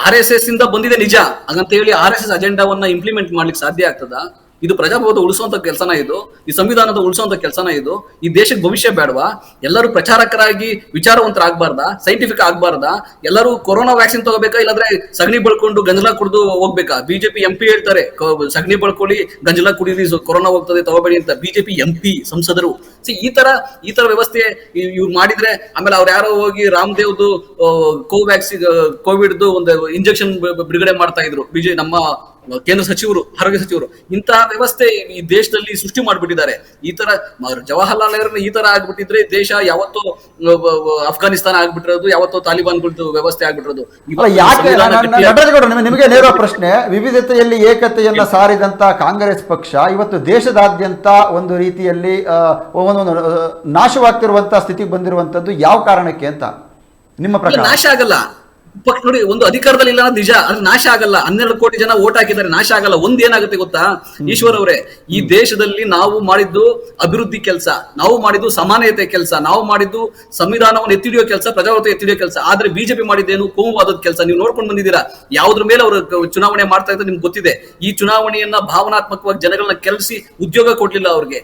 RSS ಇಂದ ಬಂದಿದೆ ನಿಜ, ಹಾಗಂತ ಹೇಳಿ RSS ಅಜೆಂಡಾವನ್ನ ಇಂಪ್ಲಿಮೆಂಟ್ ಮಾಡ್ಲಿಕ್ಕೆ ಸಾಧ್ಯ ಆಗ್ತದ? ಇದು ಪ್ರಜಾಪ್ರಭುತ್ವ ಉಳಿಸುವಂತ ಕೆಲಸನ, ಇದು ಈ ಸಂವಿಧಾನದ ಉಳಿಸುವಂತ ಕೆಲಸನ, ಇದು ಈ ದೇಶಕ್ಕೆ ಭವಿಷ್ಯ ಬೇಡವಾ? ಎಲ್ಲರೂ ಪ್ರಚಾರಕರಾಗಿ ವಿಚಾರವಂತರಾಗಬಾರ್ದ, ಸೈಂಟಿಫಿಕ್ ಆಗ್ಬಾರ್ದ? ಎಲ್ಲರೂ ಕೊರೋನಾ ವ್ಯಾಕ್ಸಿನ್ ತಗೋಬೇಕಾ, ಇಲ್ಲಾಂದ್ರೆ ಸಗಣಿ ಬಳ್ಕೊಂಡು ಗಂಜಲ ಕುಡಿದು ಹೋಗ್ಬೇಕಾ? ಬಿಜೆಪಿ MP ಹೇಳ್ತಾರೆ ಸಗಣಿ ಬಳ್ಕೊಳ್ಳಿ, ಗಂಜಲ ಕುಡಿದ್ರಿ ಕೊರೋನಾ ಹೋಗ್ತದೆ, ತಗೋಬೇಡಿ ಅಂತ. ಬಿಜೆಪಿ MP ಸಂಸದರು ಈ ತರ ವ್ಯವಸ್ಥೆ ಇವ್ರು ಮಾಡಿದ್ರೆ, ಆಮೇಲೆ ಅವ್ರು ಯಾರೋ ಹೋಗಿ ರಾಮದೇವ್ದು ಕೋವಿಡ್ದು ಒಂದು ಇಂಜೆಕ್ಷನ್ ಬಿಡುಗಡೆ ಮಾಡ್ತಾ ಇದ್ರು ನಮ್ಮ ಕೇಂದ್ರ ಸಚಿವರು, ಆರೋಗ್ಯ ಸಚಿವರು. ಇಂತಹ ವ್ಯವಸ್ಥೆ ಈ ದೇಶದಲ್ಲಿ ಸೃಷ್ಟಿ ಮಾಡ್ಬಿಟ್ಟಿದ್ದಾರೆ. ಈ ತರ ಜವಾಹರ್ಲಾಲ್ ನೆಹರು ಈ ತರ ಆಗ್ಬಿಟ್ಟಿದ್ರೆ ದೇಶ ಯಾವತ್ತೋ ಅಫ್ಘಾನಿಸ್ತಾನ ಆಗ್ಬಿಟ್ಟಿರೋದು, ಯಾವತ್ತೋ ತಾಲಿಬಾನ್ಗಳದ್ದು ವ್ಯವಸ್ಥೆ ಆಗ್ಬಿಟ್ಟಿರೋದು. ನಿಮಗೆ ನೇರ ಪ್ರಶ್ನೆ, ವಿವಿಧತೆಯಲ್ಲಿ ಏಕತೆಯನ್ನ ಸಾರಿದಂತ ಕಾಂಗ್ರೆಸ್ ಪಕ್ಷ ಇವತ್ತು ದೇಶದಾದ್ಯಂತ ಒಂದು ರೀತಿಯಲ್ಲಿ ಒಂದು ನಾಶವಾಗ್ತಿರುವಂತ ಸ್ಥಿತಿಗೆ ಬಂದಿರುವಂತದ್ದು ಯಾವ ಕಾರಣಕ್ಕೆ ಅಂತ ನಿಮ್ಮ ಪ್ರಕಾರ? ನಾಶ ಆಗಲ್ಲ. ಪಕ್ಷ ನೋಡಿ, ಒಂದು ಅಧಿಕಾರದಲ್ಲಿ ಇಲ್ಲ ಅನ್ನೋದು ನಿಜ, ಅದು ನಾಶ ಆಗಲ್ಲ. 12 ಕೋಟಿ ಜನ ಓಟ್ ಹಾಕಿದ್ದಾರೆ, ನಾಶ ಆಗಲ್ಲ. ಒಂದ್ ಏನಾಗುತ್ತೆ ಗೊತ್ತಾ ಈಶ್ವರ್ ಅವರೇ, ಈ ದೇಶದಲ್ಲಿ ನಾವು ಮಾಡಿದ್ದು ಅಭಿವೃದ್ಧಿ ಕೆಲಸ, ನಾವು ಮಾಡಿದ್ದು ಸಮಾನತೆ ಕೆಲಸ, ನಾವು ಮಾಡಿದ್ದು ಸಂವಿಧಾನವನ್ನು ಎತ್ತಿಡಿಯೋ ಕೆಲಸ, ಪ್ರಜಾಪ್ರಭುತ್ವ ಎತ್ತಿಡಿಯೋ ಕೆಲಸ. ಆದ್ರೆ ಬಿಜೆಪಿ ಮಾಡಿದ್ದೇನು? ಕೋಮುವಾದದ ಕೆಲಸ. ನೀವು ನೋಡ್ಕೊಂಡು ಬಂದಿದ್ದೀರಾ. ಯಾವ್ದ್ರ ಮೇಲೆ ಅವರು ಚುನಾವಣೆ ಮಾಡ್ತಾ ಇದ್ದಾರೆ ನಿಮ್ಗೆ ಗೊತ್ತಿದೆ. ಈ ಚುನಾವಣೆಯನ್ನ ಭಾವನಾತ್ಮಕವಾಗಿ ಜನಗಳನ್ನ ಕೆಲ್ಸಿ ಉದ್ಯೋಗ ಕೊಡ್ಲಿಲ್ಲ ಅವ್ರಿಗೆ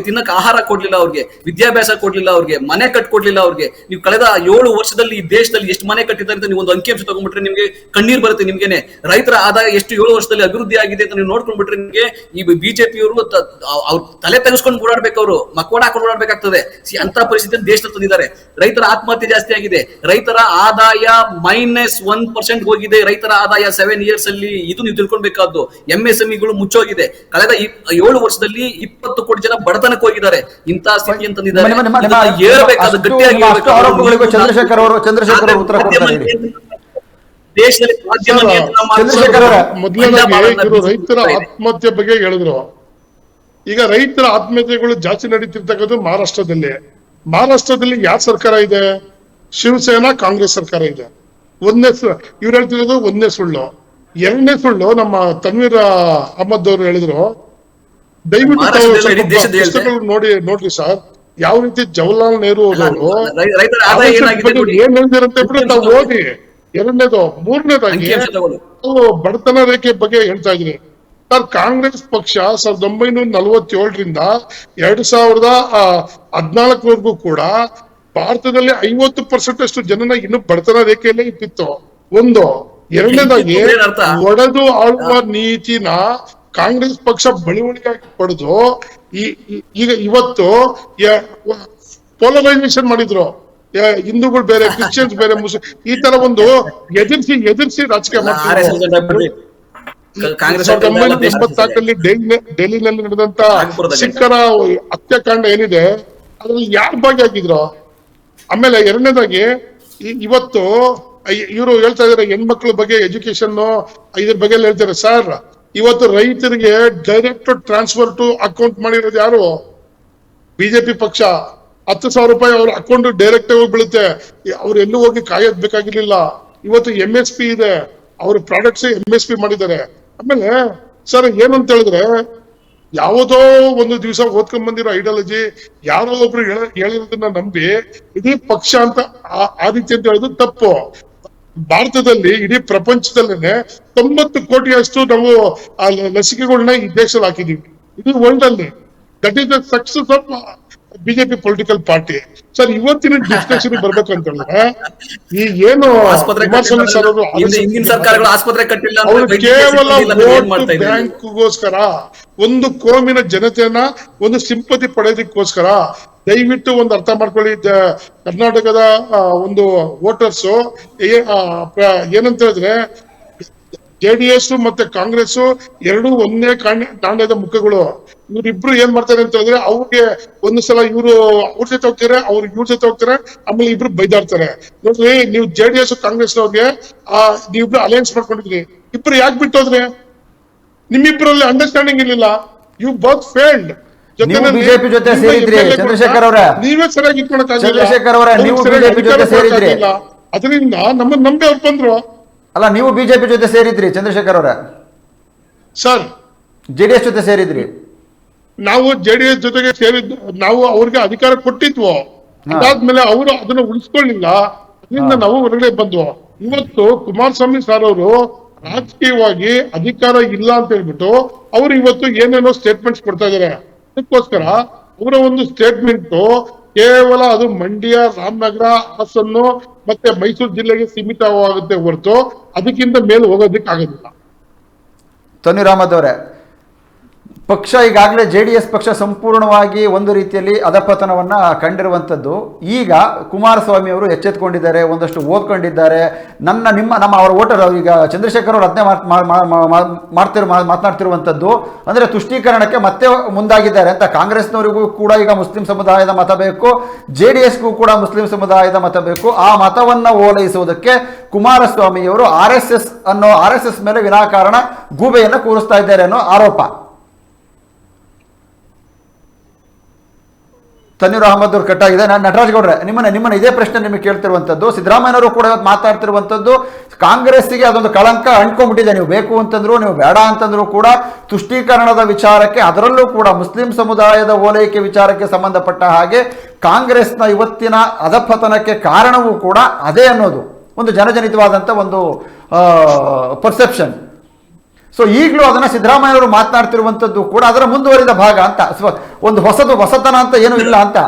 ತಿನ್ನಕ್ ಆಹಾರ ಕೊಡ್ಲಿಲ್ಲ, ಅವ್ರಿಗೆ ವಿದ್ಯಾಭ್ಯಾಸ ಕೊಡ್ಲಿಲ್ಲ, ಅವ್ರಿಗೆ ಮನೆ ಕಟ್ಕೊಡ್ಲಿಲ್ಲ. ಅವ್ರಿಗೆ ನೀವು ಕಳೆದ 7 ವರ್ಷದಲ್ಲಿ ಈ ದೇಶದಲ್ಲಿ ಎಷ್ಟು ಮನೆ ಕಟ್ಟಿದ್ದಾರೆ ಅಂತ ನೀವು ಒಂದು ಅಂಕಿಅಂಶ ತಗೊಂಡ್ಬಿಟ್ರೆ ನಿಮ್ಗೆ ಕಣ್ಣೀರ್ ಬರುತ್ತೆ. ನಿಮ್ಗೆನೆ ರೈತರ ಆದಾಯ ಎಷ್ಟು 7 ವರ್ಷದಲ್ಲಿ ಅಭಿವೃದ್ಧಿ ಆಗಿದೆ ಅಂತ ನೀವು ನೋಡ್ಕೊಂಡ್ಬಿಟ್ರೆ ನಿಮ್ಗೆ ಈ ಬಿಜೆಪಿಯವರು ಅವ್ರ ತಲೆ ತೆಗೆಸ್ಕೊಂಡು ಓಡಾಡ್ಬೇಕು, ಅವರು ಮಕ್ಕೋಡ ಹಾಕೊಂಡು ಓಡಾಡ್ಬೇಕಾಗ್ತದೆ. ಅಂತ ಪರಿಸ್ಥಿತಿಯಲ್ಲಿ ದೇಶದಲ್ಲಿ ತಂದಿದ್ದಾರೆ. ರೈತರ ಆತ್ಮಹತ್ಯೆ ಜಾಸ್ತಿ ಆಗಿದೆ. ರೈತರ ಆದಾಯ -1% ಹೋಗಿದೆ. ರೈತರ ಆದಾಯ 7 years ಅಲ್ಲಿ. ಇದು ನೀವು ತಿಳ್ಕೊಳ್ಬೇಕಾದ್ದು. MSMEಗಳು ಮುಚ್ಚೋಗಿದೆ. ಕಳೆದ 7 ವರ್ಷದಲ್ಲಿ 20 ಕೋಟಿ ಜನ ಬಡತನಕ್ಕೆ ಹೋಗಿದ್ದಾರೆ. ಇಂತಹ ಸ್ಥಿತಿ ಅಂತಂದಿದ್ದಾರೆ. ಏರಬೇಕಾದ ಗಟ್ಟಿಯಾಗಿ ಆರೋಪಗಳಿಗೂ ಚಂದ್ರಶೇಖರ್ ಅವರು ಉತ್ತರ ಕೊಡ್ತಾರೆ. ದೇಶದಲ್ಲಿ ಮಾಧ್ಯಮ ನಿಯಂತ್ರಣ ಚಂದ್ರಶೇಖರ್ ಅವರ ಮೊದಲನೇದಾಗಿ ಇವರು ರೈತರ ಆತ್ಮಹತ್ಯೆ ಬಗ್ಗೆ ಹೇಳಿದ್ರು. ಈಗ ರೈತರ ಆತ್ಮಹತ್ಯೆಗಳು ಜಾಸ್ತಿ ನಡೀತಿರ್ತಕ್ಕಂಥ ಮಹಾರಾಷ್ಟ್ರದಲ್ಲಿ ಯಾವ ಸರ್ಕಾರ ಇದೆ? ಶಿವಸೇನಾ ಕಾಂಗ್ರೆಸ್ ಸರ್ಕಾರ ಇದೆ. ಇವ್ರು ಹೇಳ್ತಿರೋದು ಒಂದನೇ ಸುಳ್ಳು. ಎರಡನೇ ಸುಳ್ಳು ನಮ್ಮ ತನ್ವೀರ್ ಅಹಮದ್ ಅವರು ಹೇಳಿದ್ರು. ದಯವಿಟ್ಟು ನೋಡ್ರಿ ಸರ್, ಯಾವ ರೀತಿ ಜವಾಹರ್ಲಾಲ್ ನೆಹರು ಅವರು ಏನ್ ಹೇಳ್ದಿರಂತ ಬಿಟ್ಟು ನಾವು ಓದಿ. ಎರಡನೇದು. ಮೂರನೇದಾಗಿ ಬಡತನ ರೇಖೆ ಬಗ್ಗೆ ಹೇಳ್ತಾ ಇದ್ರಿ ಸರ್. ಕಾಂಗ್ರೆಸ್ ಪಕ್ಷ 1947ರಿಂದ 2014ವರೆಗೂ ಕೂಡ ಭಾರತದಲ್ಲಿ 50% ಅಷ್ಟು ಜನನ ಇನ್ನು ಬಡತನ ರೇಖೆಯಲ್ಲೇ ಇಟ್ಟಿತ್ತು. ಒಂದು. ಎರಡನೇದಾಗಿ ಒಡೆದು ಆಳುವ ನೀತಿನ ಕಾಂಗ್ರೆಸ್ ಪಕ್ಷ ಬಳುವಳಿಯಾಗಿ ಪಡೆದು ಈಗ ಇವತ್ತು ಪೋಲರೈಸೇಷನ್ ಮಾಡಿದ್ರು. ಹಿಂದೂಗಳು ಬೇರೆ, ಕ್ರಿಶ್ಚಿಯನ್ಸ್ ಬೇರೆ, ಮುಸ್ಲಿಂ, ಈ ತರ ಒಂದು ಎದುರಿಸಿ ರಾಜಕೀಯ ಮಾಡ್ತಾರೆ. 1984ರಲ್ಲಿ ಡೆಲ್ಲಿನಲ್ಲಿ ನಡೆದಂತ ಸಿಖ್ಖರ ಹತ್ಯಾಕಾಂಡ ಏನಿದೆ ಅದ್ರಲ್ಲಿ ಯಾರು ಭಾಗಿಯಾಗಿದ್ರು? ಆಮೇಲೆ ಎರಡನೇದಾಗಿ ಇವತ್ತು ಇವರು ಹೇಳ್ತಾ ಇದಾರೆ ಹೆಣ್ಮಕ್ಳ ಬಗ್ಗೆ, ಎಜುಕೇಶನ್ ಇದ್ರ ಬಗ್ಗೆ ಹೇಳ್ತಾರೆ. ಸರ್, ಇವತ್ತು ರೈತರಿಗೆ ಡೈರೆಕ್ಟ್ ಟ್ರಾನ್ಸ್ಫರ್ ಟು ಅಕೌಂಟ್ ಮಾಡಿರೋದು ಯಾರು? ಬಿಜೆಪಿ ಪಕ್ಷ. 10,000 ರೂಪಾಯಿ ಅವ್ರ ಅಕೌಂಟ್ ಡೈರೆಕ್ಟ್ ಆಗಿ ಬೀಳುತ್ತೆ. ಅವ್ರು ಎಲ್ಲೂ ಹೋಗಿ ಕಾಯೋದ್ ಬೇಕಾಗಿರ್ಲಿಲ್ಲ. ಇವತ್ತು MSP ಇದೆ, ಅವ್ರ ಪ್ರಾಡಕ್ಟ್ಸ್ MSP ಮಾಡಿದ್ದಾರೆ. ಆಮೇಲೆ ಸರ್ ಏನಂತ ಹೇಳಿದ್ರೆ, ಯಾವುದೋ ಒಂದು ದಿವಸ ಓದ್ಕೊಂಡ್ ಬಂದಿರೋ ಐಡಿಯಾಲಜಿ ಯಾರೋ ಒಬ್ರು ಹೇಳಿರೋದನ್ನ ನಂಬಿ ಇಡೀ ಪಕ್ಷ ಅಂತ ಆ ರೀತಿ ಅಂತ ಹೇಳೋದು ತಪ್ಪು. ಭಾರತದಲ್ಲಿ ಇಡೀ ಪ್ರಪಂಚದಲ್ಲೇನೆ 90 ಕೋಟಿಯಷ್ಟು ನಾವು ಲಸಿಕೆಗಳನ್ನ ಈ ದೇಶದಲ್ಲಿ ಹಾಕಿದೀವಿ, ಇಡೀ ವರ್ಲ್ಡ್ ಅಲ್ಲಿ. That is the success of BJP political party. Sir, ಇವತ್ತಿನ ಡಿಸ್ಕಷನ್ ಬರ್ಬೇಕು ಅಂತ ಹೇಳಿದ್ರೆ ಈ ಏನು ಕುಮಾರಸ್ವಾಮಿ ಸರ್ ಅವರು ಕೇವಲ ವೋಟ್ ಬ್ಯಾಂಕ್ಗೋಸ್ಕರ, ಒಂದು ಕೋಮಿನ ಜನತೆಯನ್ನ ಒಂದು ಸಿಂಪತಿ ಪಡೆಯೋದಕ್ಕೋಸ್ಕರ, ದಯವಿಟ್ಟು ಒಂದು ಅರ್ಥ ಮಾಡ್ಕೊಳ್ಳಿ. ಕರ್ನಾಟಕದ ಒಂದು ವೋಟರ್ಸ್ ಏನಂತ ಹೇಳಿದ್ರೆ JDS ಮತ್ತೆ ಕಾಂಗ್ರೆಸ್ ಎರಡೂ ಒಂದೇ ನಾಣ್ಯದ ಮುಖಗಳು. ಇವ್ರಿಬ್ರು ಏನ್ ಮಾಡ್ತಾರೆ ಅಂತ ಹೇಳಿದ್ರೆ, ಅವ್ರಿಗೆ ಒಂದು ಸಲ ಇವ್ರು ಅವ್ರ ಜೊತೆ ಹೋಗ್ತಾರೆ, ಅವ್ರು ಇವ್ರ ಜೊತೆ ಹೋಗ್ತಾರೆ, ಆಮೇಲೆ ಇಬ್ರು ಬೈದಾಡ್ತಾರೆ. ನೋಡ್ರಿ, ನೀವು JDS ಕಾಂಗ್ರೆಸ್ ಅವ್ರಿಗೆ ನೀವಿಬ್ರು ಅಲಯನ್ಸ್ ಮಾಡ್ಕೊಂಡಿದ್ರಿ, ಇಬ್ರು ಯಾಕೆ ಬಿಟ್ಟೋದ್ರಿ? ನಿಮ್ಮಿಬ್ರಲ್ಲಿ ಅಂಡರ್ಸ್ಟ್ಯಾಂಡಿಂಗ್ ಇರ್ಲಿಲ್ಲ. You both failed. ಬಿಜೆಪಿ ಜೊತೆ ಸೇರಿದ್ರಿ ಚಂದ್ರಶೇಖರ್ ಅವರ. ನೀವೇ ಸರಿಯಾಗಿ ಚಂದ್ರಶೇಖರ್ ಅವರ, ನೀವು ಬಿಜೆಪಿ ಜೊತೆ ಸೇರಿದ್ರಿ. ಅದರಿಂದ ನಮ್ಮ ನಂಬಿ ಅವ್ರು ಬಂದ್ರು. ಅಲ್ಲ, ನೀವು ಬಿಜೆಪಿ ಜೊತೆ ಸೇರಿದ್ರಿ ಚಂದ್ರಶೇಖರ್ ಅವರ. ಸರ್, JDS ಜೊತೆ ಸೇರಿದ್ರಿ. ನಾವು JDS ಜೊತೆಗೆ ಸೇರಿದ್ದು. ನಾವು ಅವ್ರಿಗೆ ಅಧಿಕಾರ ಕೊಟ್ಟಿದ್ವು. ಅದಾದ್ಮೇಲೆ ಅವರು ಅದನ್ನ ಉಳಿಸ್ಕೊಳ್ಳಿಲ್ಲ. ಅದರಿಂದ ನಾವು ಹೊರಗಡೆ ಬಂದ್ವು. ಇವತ್ತು ಕುಮಾರಸ್ವಾಮಿ ಸರ್ ಅವರು ರಾಜಕೀಯವಾಗಿ ಅಧಿಕಾರ ಇಲ್ಲ ಅಂತ ಹೇಳ್ಬಿಟ್ಟು ಅವರು ಇವತ್ತು ಏನೇನೋ ಸ್ಟೇಟ್ಮೆಂಟ್ಸ್ ಕೊಡ್ತಾ ಇದಾರೆ. ಅದಕ್ಕೋಸ್ಕರ ಅವರ ಒಂದು ಸ್ಟೇಟ್ಮೆಂಟ್ ಕೇವಲ ಅದು ಮಂಡ್ಯ, ರಾಮನಗರ, ಹಾಸನ್ನು ಮತ್ತೆ ಮೈಸೂರು ಜಿಲ್ಲೆಗೆ ಸೀಮಿತವಾಗುತ್ತೆ ಹೊರತು ಅದಕ್ಕಿಂತ ಮೇಲೆ ಹೋಗೋದಕ್ಕೆ ಆಗೋದಿಲ್ಲ. ತನ್ವೀರ್ ಅಹಮದ್ ಅವರೇ, ಪಕ್ಷ ಈಗಾಗಲೇ JDS ಪಕ್ಷ ಸಂಪೂರ್ಣವಾಗಿ ಒಂದು ರೀತಿಯಲ್ಲಿ ಅಧಪತನವನ್ನು ಕಂಡಿರುವಂಥದ್ದು. ಈಗ ಕುಮಾರಸ್ವಾಮಿ ಅವರು ಎಚ್ಚೆತ್ಕೊಂಡಿದ್ದಾರೆ, ಒಂದಷ್ಟು ಓದ್ಕೊಂಡಿದ್ದಾರೆ. ನಮ್ಮ ಅವರ ವೋಟರ್ ಈಗ ಚಂದ್ರಶೇಖರ್ ಅವರು ಅದನ್ನೇ ಮಾತನಾಡ್ತಿರುವಂಥದ್ದು. ಅಂದರೆ ತುಷ್ಟೀಕರಣಕ್ಕೆ ಮತ್ತೆ ಮುಂದಾಗಿದ್ದಾರೆ ಅಂತ. ಕಾಂಗ್ರೆಸ್ನವರಿಗೂ ಕೂಡ ಈಗ ಮುಸ್ಲಿಂ ಸಮುದಾಯದ ಮತ ಬೇಕು, JDSಗೂ ಕೂಡ ಮುಸ್ಲಿಂ ಸಮುದಾಯದ ಮತ ಬೇಕು. ಆ ಮತವನ್ನು ಓಲೈಸುವುದಕ್ಕೆ ಕುಮಾರಸ್ವಾಮಿಯವರು RSS ಮೇಲೆ ವಿನಾಕಾರಣ ಗೂಬೆಯನ್ನು ಕೂರಿಸ್ತಾ ಇದ್ದಾರೆ ಅನ್ನೋ ಆರೋಪ. ತನ್ನೀರ್ ಅಹಮದ್ ಅವ್ರು ಕಟ್ಟಾಗಿದೆ. ನಾನು ನಟರಾಜ್ ಗೌಡ್ರೆ ನಿಮ್ಮನ್ನ ಇದೇ ಪ್ರಶ್ನೆ ನಿಮಗೆ ಕೇಳ್ತಿರುವಂಥದ್ದು. ಸಿದ್ದರಾಮಯ್ಯನವರು ಕೂಡ ಇವತ್ತು ಮಾತಾಡ್ತಿರುವಂಥದ್ದು ಕಾಂಗ್ರೆಸ್ಸಿಗೆ ಅದೊಂದು ಕಳಂಕ ಅಂಟ್ಕೊಂಡ್ಬಿಟ್ಟಿದೆ. ನೀವು ಬೇಕು ಅಂತಂದ್ರು, ನೀವು ಬೇಡ ಅಂತಂದ್ರು ಕೂಡ ತುಷ್ಟೀಕರಣದ ವಿಚಾರಕ್ಕೆ, ಅದರಲ್ಲೂ ಕೂಡ ಮುಸ್ಲಿಂ ಸಮುದಾಯದ ಓಲೈಕೆ ವಿಚಾರಕ್ಕೆ ಸಂಬಂಧಪಟ್ಟ ಹಾಗೆ ಕಾಂಗ್ರೆಸ್ನ ಇವತ್ತಿನ ಅಧಪತನಕ್ಕೆ ಕಾರಣವೂ ಕೂಡ ಅದೇ ಅನ್ನೋದು ಒಂದು ಜನಜನಿತವಾದಂಥ ಒಂದು ಪರ್ಸೆಪ್ಷನ್. ಸೊ ಈಗಲೂ ಅದನ್ನು ಸಿದ್ದರಾಮಯ್ಯವರು ಮಾತನಾಡ್ತಿರುವಂಥದ್ದು ಕೂಡ ಅದರ ಮುಂದುವರಿದ ಭಾಗ ಅಂತ, ಒಂದು ಹೊಸತನ ಅಂತ ಏನೂ ಇಲ್ಲ ಅಂತ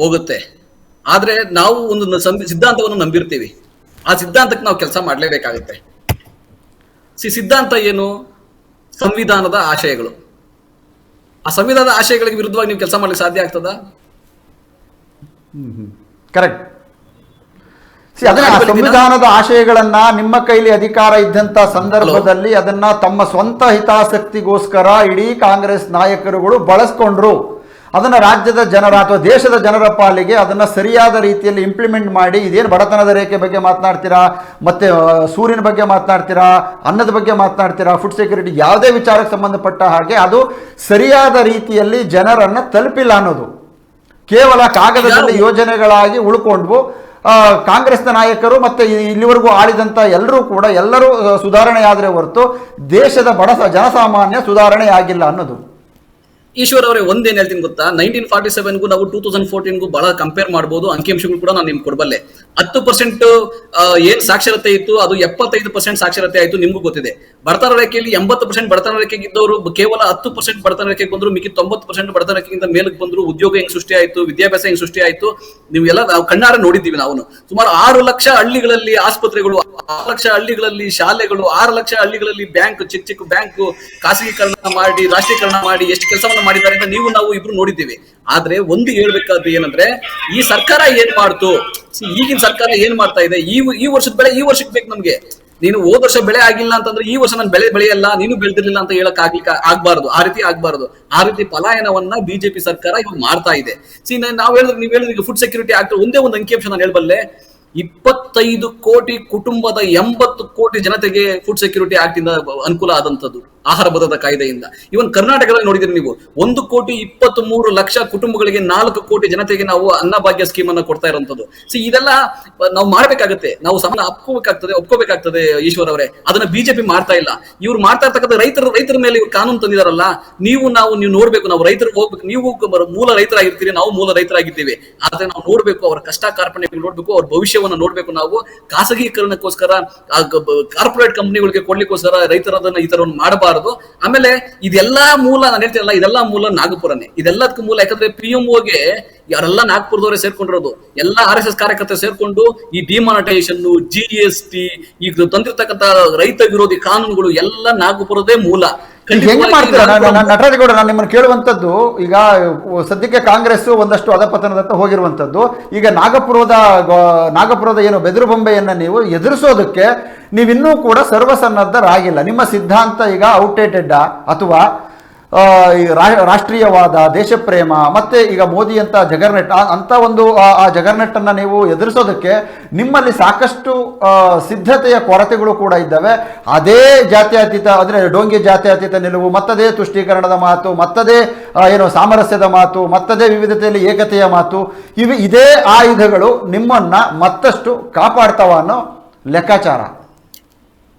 ಹೋಗುತ್ತೆ. ಆದ್ರೆ ನಾವು ಒಂದು ಸಿದ್ಧಾಂತವನ್ನು ನಂಬಿರ್ತೀವಿ, ಆ ಸಿದ್ಧಾಂತಕ್ಕೆ ನಾವು ಕೆಲಸ ಮಾಡಲೇಬೇಕಾಗುತ್ತೆ. ಸಿದ್ಧಾಂತ ಏನು? ಸಂವಿಧಾನದ ಆಶಯಗಳು. ಆ ಸಂವಿಧಾನದ ಆಶಯಗಳಿಗೆ ವಿರುದ್ಧವಾಗಿ ನೀವು ಕೆಲಸ ಮಾಡ್ಲಿಕ್ಕೆ ಸಾಧ್ಯ ಆಗ್ತದಾ? ಕರೆಕ್ಟ್. ಅದನ್ನ ಸಂವಿಧಾನದ ಆಶಯಗಳನ್ನ ನಿಮ್ಮ ಕೈಲಿ ಅಧಿಕಾರ ಇದ್ದಂತ ಸಂದರ್ಭದಲ್ಲಿ ಅದನ್ನ ತಮ್ಮ ಸ್ವಂತ ಹಿತಾಸಕ್ತಿಗೋಸ್ಕರ ಇಡೀ ಕಾಂಗ್ರೆಸ್ ನಾಯಕರುಗಳು ಬಳಸ್ಕೊಂಡ್ರು. ಅದನ್ನ ರಾಜ್ಯದ ಜನರ ಅಥವಾ ದೇಶದ ಜನರ ಪಾಲಿಗೆ ಅದನ್ನ ಸರಿಯಾದ ರೀತಿಯಲ್ಲಿ ಇಂಪ್ಲಿಮೆಂಟ್ ಮಾಡಿ, ಇದೇನು ಬಡತನದ ರೇಖೆ ಬಗ್ಗೆ ಮಾತನಾಡ್ತೀರಾ, ಮತ್ತೆ ಸೂರ್ಯನ ಬಗ್ಗೆ ಮಾತನಾಡ್ತೀರಾ, ಅನ್ನದ ಬಗ್ಗೆ ಮಾತನಾಡ್ತೀರಾ, ಫುಡ್ ಸೆಕ್ಯೂರಿಟಿ, ಯಾವುದೇ ವಿಚಾರಕ್ಕೆ ಸಂಬಂಧಪಟ್ಟ ಹಾಗೆ ಅದು ಸರಿಯಾದ ರೀತಿಯಲ್ಲಿ ಜನರನ್ನ ತಲುಪಿಲ್ಲ ಅನ್ನೋದು. ಕೇವಲ ಕಾಗದದಲ್ಲಿ ಯೋಜನೆಗಳಾಗಿ ಉಳ್ಕೊಂಡ್ವು. ಕಾಂಗ್ರೆಸ್ನ ನಾಯಕರು ಮತ್ತೆ ಇಲ್ಲಿವರೆಗೂ ಆಳಿದಂತ ಎಲ್ಲರೂ ಸುಧಾರಣೆ ಆದ್ರೆ ಹೊರತು ದೇಶದ ಜನಸಾಮಾನ್ಯ ಸುಧಾರಣೆ ಆಗಿಲ್ಲ ಅನ್ನೋದು. ಈಶ್ವರ್ ಅವರೇ, ಒಂದೇನ್ ಹೇಳ್ತೀನಿ ಗೊತ್ತಾ, 1947ಗೂ ನಾವು 2014ಗೂ ಬಹಳ ಕಂಪೇರ್ ಮಾಡಬಹುದು. ಅಂಕಿಅಂಶಗಳು ಕೂಡ ನಾನು ನಿಮ್ಗೆ ಕೊಡಬಲ್ಲೆ. 10% ಏನ್ ಸಾಕ್ಷರತೆ ಇತ್ತು ಅದು 75% ಸಾಕ್ಷರತೆ ಆಯ್ತು. ನಿಮ್ಗೂ ಗೊತ್ತಿದೆ. ಬಡತನ ರೇಖೆಯಲ್ಲಿ 80% ಬಡತನ ರೇಖೆಗೆ ಇದ್ದವರು ಕೇವಲ 10% ಬಡತನ ರೇಖೆಗೆ ಬಂದ್ರು, ಮಿಕ್ಕಿ 90% ಬಡತನ ರೇಖೆಗಿಂತ ಮೇಲಕ್ಕೆ ಬಂದ್ರು. ಉದ್ಯೋಗ ಹೆಂಗ್ ಸೃಷ್ಟಿ ಆಯ್ತು, ವಿದ್ಯಾಭ್ಯಾಸ ಹೆಂಗ್ ಸೃಷ್ಟಿ ಆಯ್ತು, ನೀವೆಲ್ಲ ನಾವು ಕಣ್ಣಾರೆ ನೋಡಿದ್ದೀವಿ. ನಾವು ಸುಮಾರು 6 ಲಕ್ಷ ಹಳ್ಳಿಗಳಲ್ಲಿ ಆಸ್ಪತ್ರೆಗಳು, 6 ಲಕ್ಷ ಹಳ್ಳಿಗಳಲ್ಲಿ ಶಾಲೆಗಳು, 6 ಲಕ್ಷ ಹಳ್ಳಿಗಳಲ್ಲಿ ಬ್ಯಾಂಕ್, ಚಿಕ್ಕ ಬ್ಯಾಂಕ್ ಖಾಸಗೀಕರಣ ಮಾಡಿ, ರಾಷ್ಟ್ರೀಕರಣ ಮಾಡಿ ಎಷ್ಟು ಕೆಲಸವನ್ನ ಮಾಡಿದ್ದಾರೆ ಅಂತ ನಾವು ಇಬ್ರು ನೋಡಿದ್ದೀವಿ. ಆದ್ರೆ ಒಂದು ಹೇಳ್ಬೇಕಾದ್ರೆ ಏನಂದ್ರೆ, ಈ ಸರ್ಕಾರ ಏನ್ ಮಾಡ್ತು, ಈಗಿನ ಸರ್ಕಾರ ಏನ್ ಮಾಡ್ತಾ ಇದೆ, ಈ ವರ್ಷದ ಬೆಳೆ ಈ ವರ್ಷಕ್ಕೆ ಬೇಕು ನಮ್ಗೆ. ನೀನು ಹೋದ ವರ್ಷ ಬೆಳೆ ಆಗಿಲ್ಲ ಅಂತಂದ್ರೆ ಈ ವರ್ಷ ನಾನು ಬೆಳೆಯಲ್ಲ, ನೀನು ಬೆಳೆದಿರ್ಲಿಲ್ಲ ಅಂತ ಹೇಳಕ್ ಆಗ್ಬಾರ್ದು. ಆ ರೀತಿ ಆಗ್ಬಾರ್ದು. ಆ ರೀತಿ ಪಲಾಯನವನ್ನ ಬಿಜೆಪಿ ಸರ್ಕಾರ ಇವಾಗ ಮಾಡ್ತಾ ಇದೆ. ನೀವ್ ಹೇಳಿದ್ರೆ ಫುಡ್ ಸೆಕ್ಯೂರಿಟಿ ಆಕ್ಟ್ ಒಂದೇ ಒಂದು ಅಂಕಿಅಂಶ ನಾನು ಹೇಳ್ಬಲ್ಲೆ. 25 ಕೋಟಿ ಕುಟುಂಬದ 80 ಕೋಟಿ ಜನತೆಗೆ ಫುಡ್ ಸೆಕ್ಯೂರಿಟಿ ಆಕ್ಟ್ ಇಂದ ಅನುಕೂಲ ಆದಂತದ್ದು, ಆಹಾರ ಭದ್ರತಾ ಕಾಯ್ದೆಯಿಂದ. ಇವನ್ ಕರ್ನಾಟಕದಲ್ಲಿ ನೋಡಿದ್ರಿ ನೀವು, 1,23,00,000 ಕುಟುಂಬಗಳಿಗೆ 4 ಕೋಟಿ ಜನತೆಗೆ ನಾವು ಅನ್ನಭಾಗ್ಯ ಸ್ಕೀಮ್ ಅನ್ನ ಕೊಡ್ತಾ ಇರುವಂತದ್ದು. ಇದೆಲ್ಲ ನಾವು ಮಾಡ್ಬೇಕಾಗತ್ತೆ, ನಾವು ಸಮಾನ ಒಪ್ಕೋಬೇಕಾಗ್ತದೆ ಈಶ್ವರ್ ಅವರೇ. ಅದನ್ನ ಬಿಜೆಪಿ ಮಾಡ್ತಾ ಇಲ್ಲ. ಇವ್ರು ಮಾಡ್ತಾ ಇರ್ತಕ್ಕಂಥ ರೈತರ ಮೇಲೆ ಇವ್ರು ಕಾನೂನು ತಂದಿದಾರಲ್ಲ, ನೀವು ನೋಡ್ಬೇಕು. ನಾವು ರೈತರಿಗೆ ಹೋಗ್ಬೇಕು. ನೀವು ಮೂಲ ರೈತರಾಗಿರ್ತೀರಿ, ನಾವು ಮೂಲ ರೈತರಾಗಿದ್ದೀವಿ. ಆದ್ರೆ ನಾವು ನೋಡ್ಬೇಕು, ಅವರ ಕಷ್ಟ ಕಾರ್ಪಣ್ಯಗಳು ನೋಡ್ಬೇಕು, ಅವ್ರ ಭವಿಷ್ಯವನ್ನ ನೋಡ್ಬೇಕು. ನಾವು ಖಾಸಗೀಕರಣಕ್ಕೋಸ್ಕರ, ಕಾರ್ಪೊರೇಟ್ ಕಂಪನಿಗಳಿಗೆ ಕೊಡ್ಲಿಕ್ಕೋಸ್ಕರ ರೈತರದನ್ನ ಈ ತರವನ್ನು ಮಾಡಬಾರದು. ಆಮೇಲೆ ಇದೆಲ್ಲಾ ಮೂಲ, ನಾನು ಹೇಳ್ತೀನಲ್ಲ, ಇದೆಲ್ಲಾ ಮೂಲ ನಾಗಪುರನೇ. ಇದೆಲ್ಲದಕ್ಕೂ ಮೂಲ. ಯಾಕಂದ್ರೆ PMOಗೆ ಯಾರೆಲ್ಲ ನಾಗ್ಪುರದವರೇ ಸೇರ್ಕೊಂಡಿರೋದು, ಎಲ್ಲ RSS ಕಾರ್ಯಕರ್ತರು ಸೇರ್ಕೊಂಡು ಈ ಡಿಮಾನಿಟೈಸೇಷನ್, GST, ಈಗ ತಂದಿರ್ತಕ್ಕಂಥ ರೈತ ವಿರೋಧಿ ಕಾನೂನುಗಳು ಎಲ್ಲ ನಾಗಪುರದೇ ಮೂಲ. ಹೆಂಗ್ ಮಾಡ್ತೀರಾ ನಟರಾಜ್ ಗೌಡ? ನಾನು ನಿಮ್ಮನ್ನು ಕೇಳುವಂತದ್ದು, ಈಗ ಸದ್ಯಕ್ಕೆ ಕಾಂಗ್ರೆಸ್ ಒಂದಷ್ಟು ಅಧಪತನದತ್ತ ಹೋಗಿರುವಂತದ್ದು, ಈಗ ನಾಗಪುರದ ಏನು ಬೆದರು ಬೊಂಬೆಯನ್ನ ನೀವು ಎದುರಿಸೋದಕ್ಕೆ ನೀವಿನ್ನೂ ಕೂಡ ಸರ್ವಸನ್ನದ್ಧರಾಗಿಲ್ಲ. ನಿಮ್ಮ ಸಿದ್ಧಾಂತ ಈಗ ಔಟ್ಡೇಟೆಡ್ ಅಥವಾ ರಾಷ್ಟ್ರೀಯವಾದ, ದೇಶಪ್ರೇಮ, ಮತ್ತೆ ಈಗ ಮೋದಿ ಅಂತ ಜಗರ್ನೆಟ್ ಅಂತ ಒಂದು ಆ ಜಗರ್ನೆಟ್ ಅನ್ನ ನೀವು ಎದುರಿಸೋದಕ್ಕೆ ನಿಮ್ಮಲ್ಲಿ ಸಾಕಷ್ಟು ಸಿದ್ಧತೆಯ ಕೊರತೆಗಳು ಕೂಡ ಇದ್ದಾವೆ. ಅದೇ ಜಾತ್ಯತೀತ ಅಂದ್ರೆ ಡೋಂಗಿ ಜಾತ್ಯತೀತ ನಿಲುವು, ಮತ್ತದೇ ತುಷ್ಟೀಕರಣದ ಮಾತು, ಮತ್ತದೇ ಸಾಮರಸ್ಯದ ಮಾತು, ಮತ್ತದೇ ವಿವಿಧತೆಯಲ್ಲಿ ಏಕತೆಯ ಮಾತು, ಇದೇ ಆಯುಧಗಳು ನಿಮ್ಮನ್ನ ಮತ್ತಷ್ಟು ಕಾಪಾಡ್ತಾವ ಅನ್ನೋ ಲೆಕ್ಕಾಚಾರ.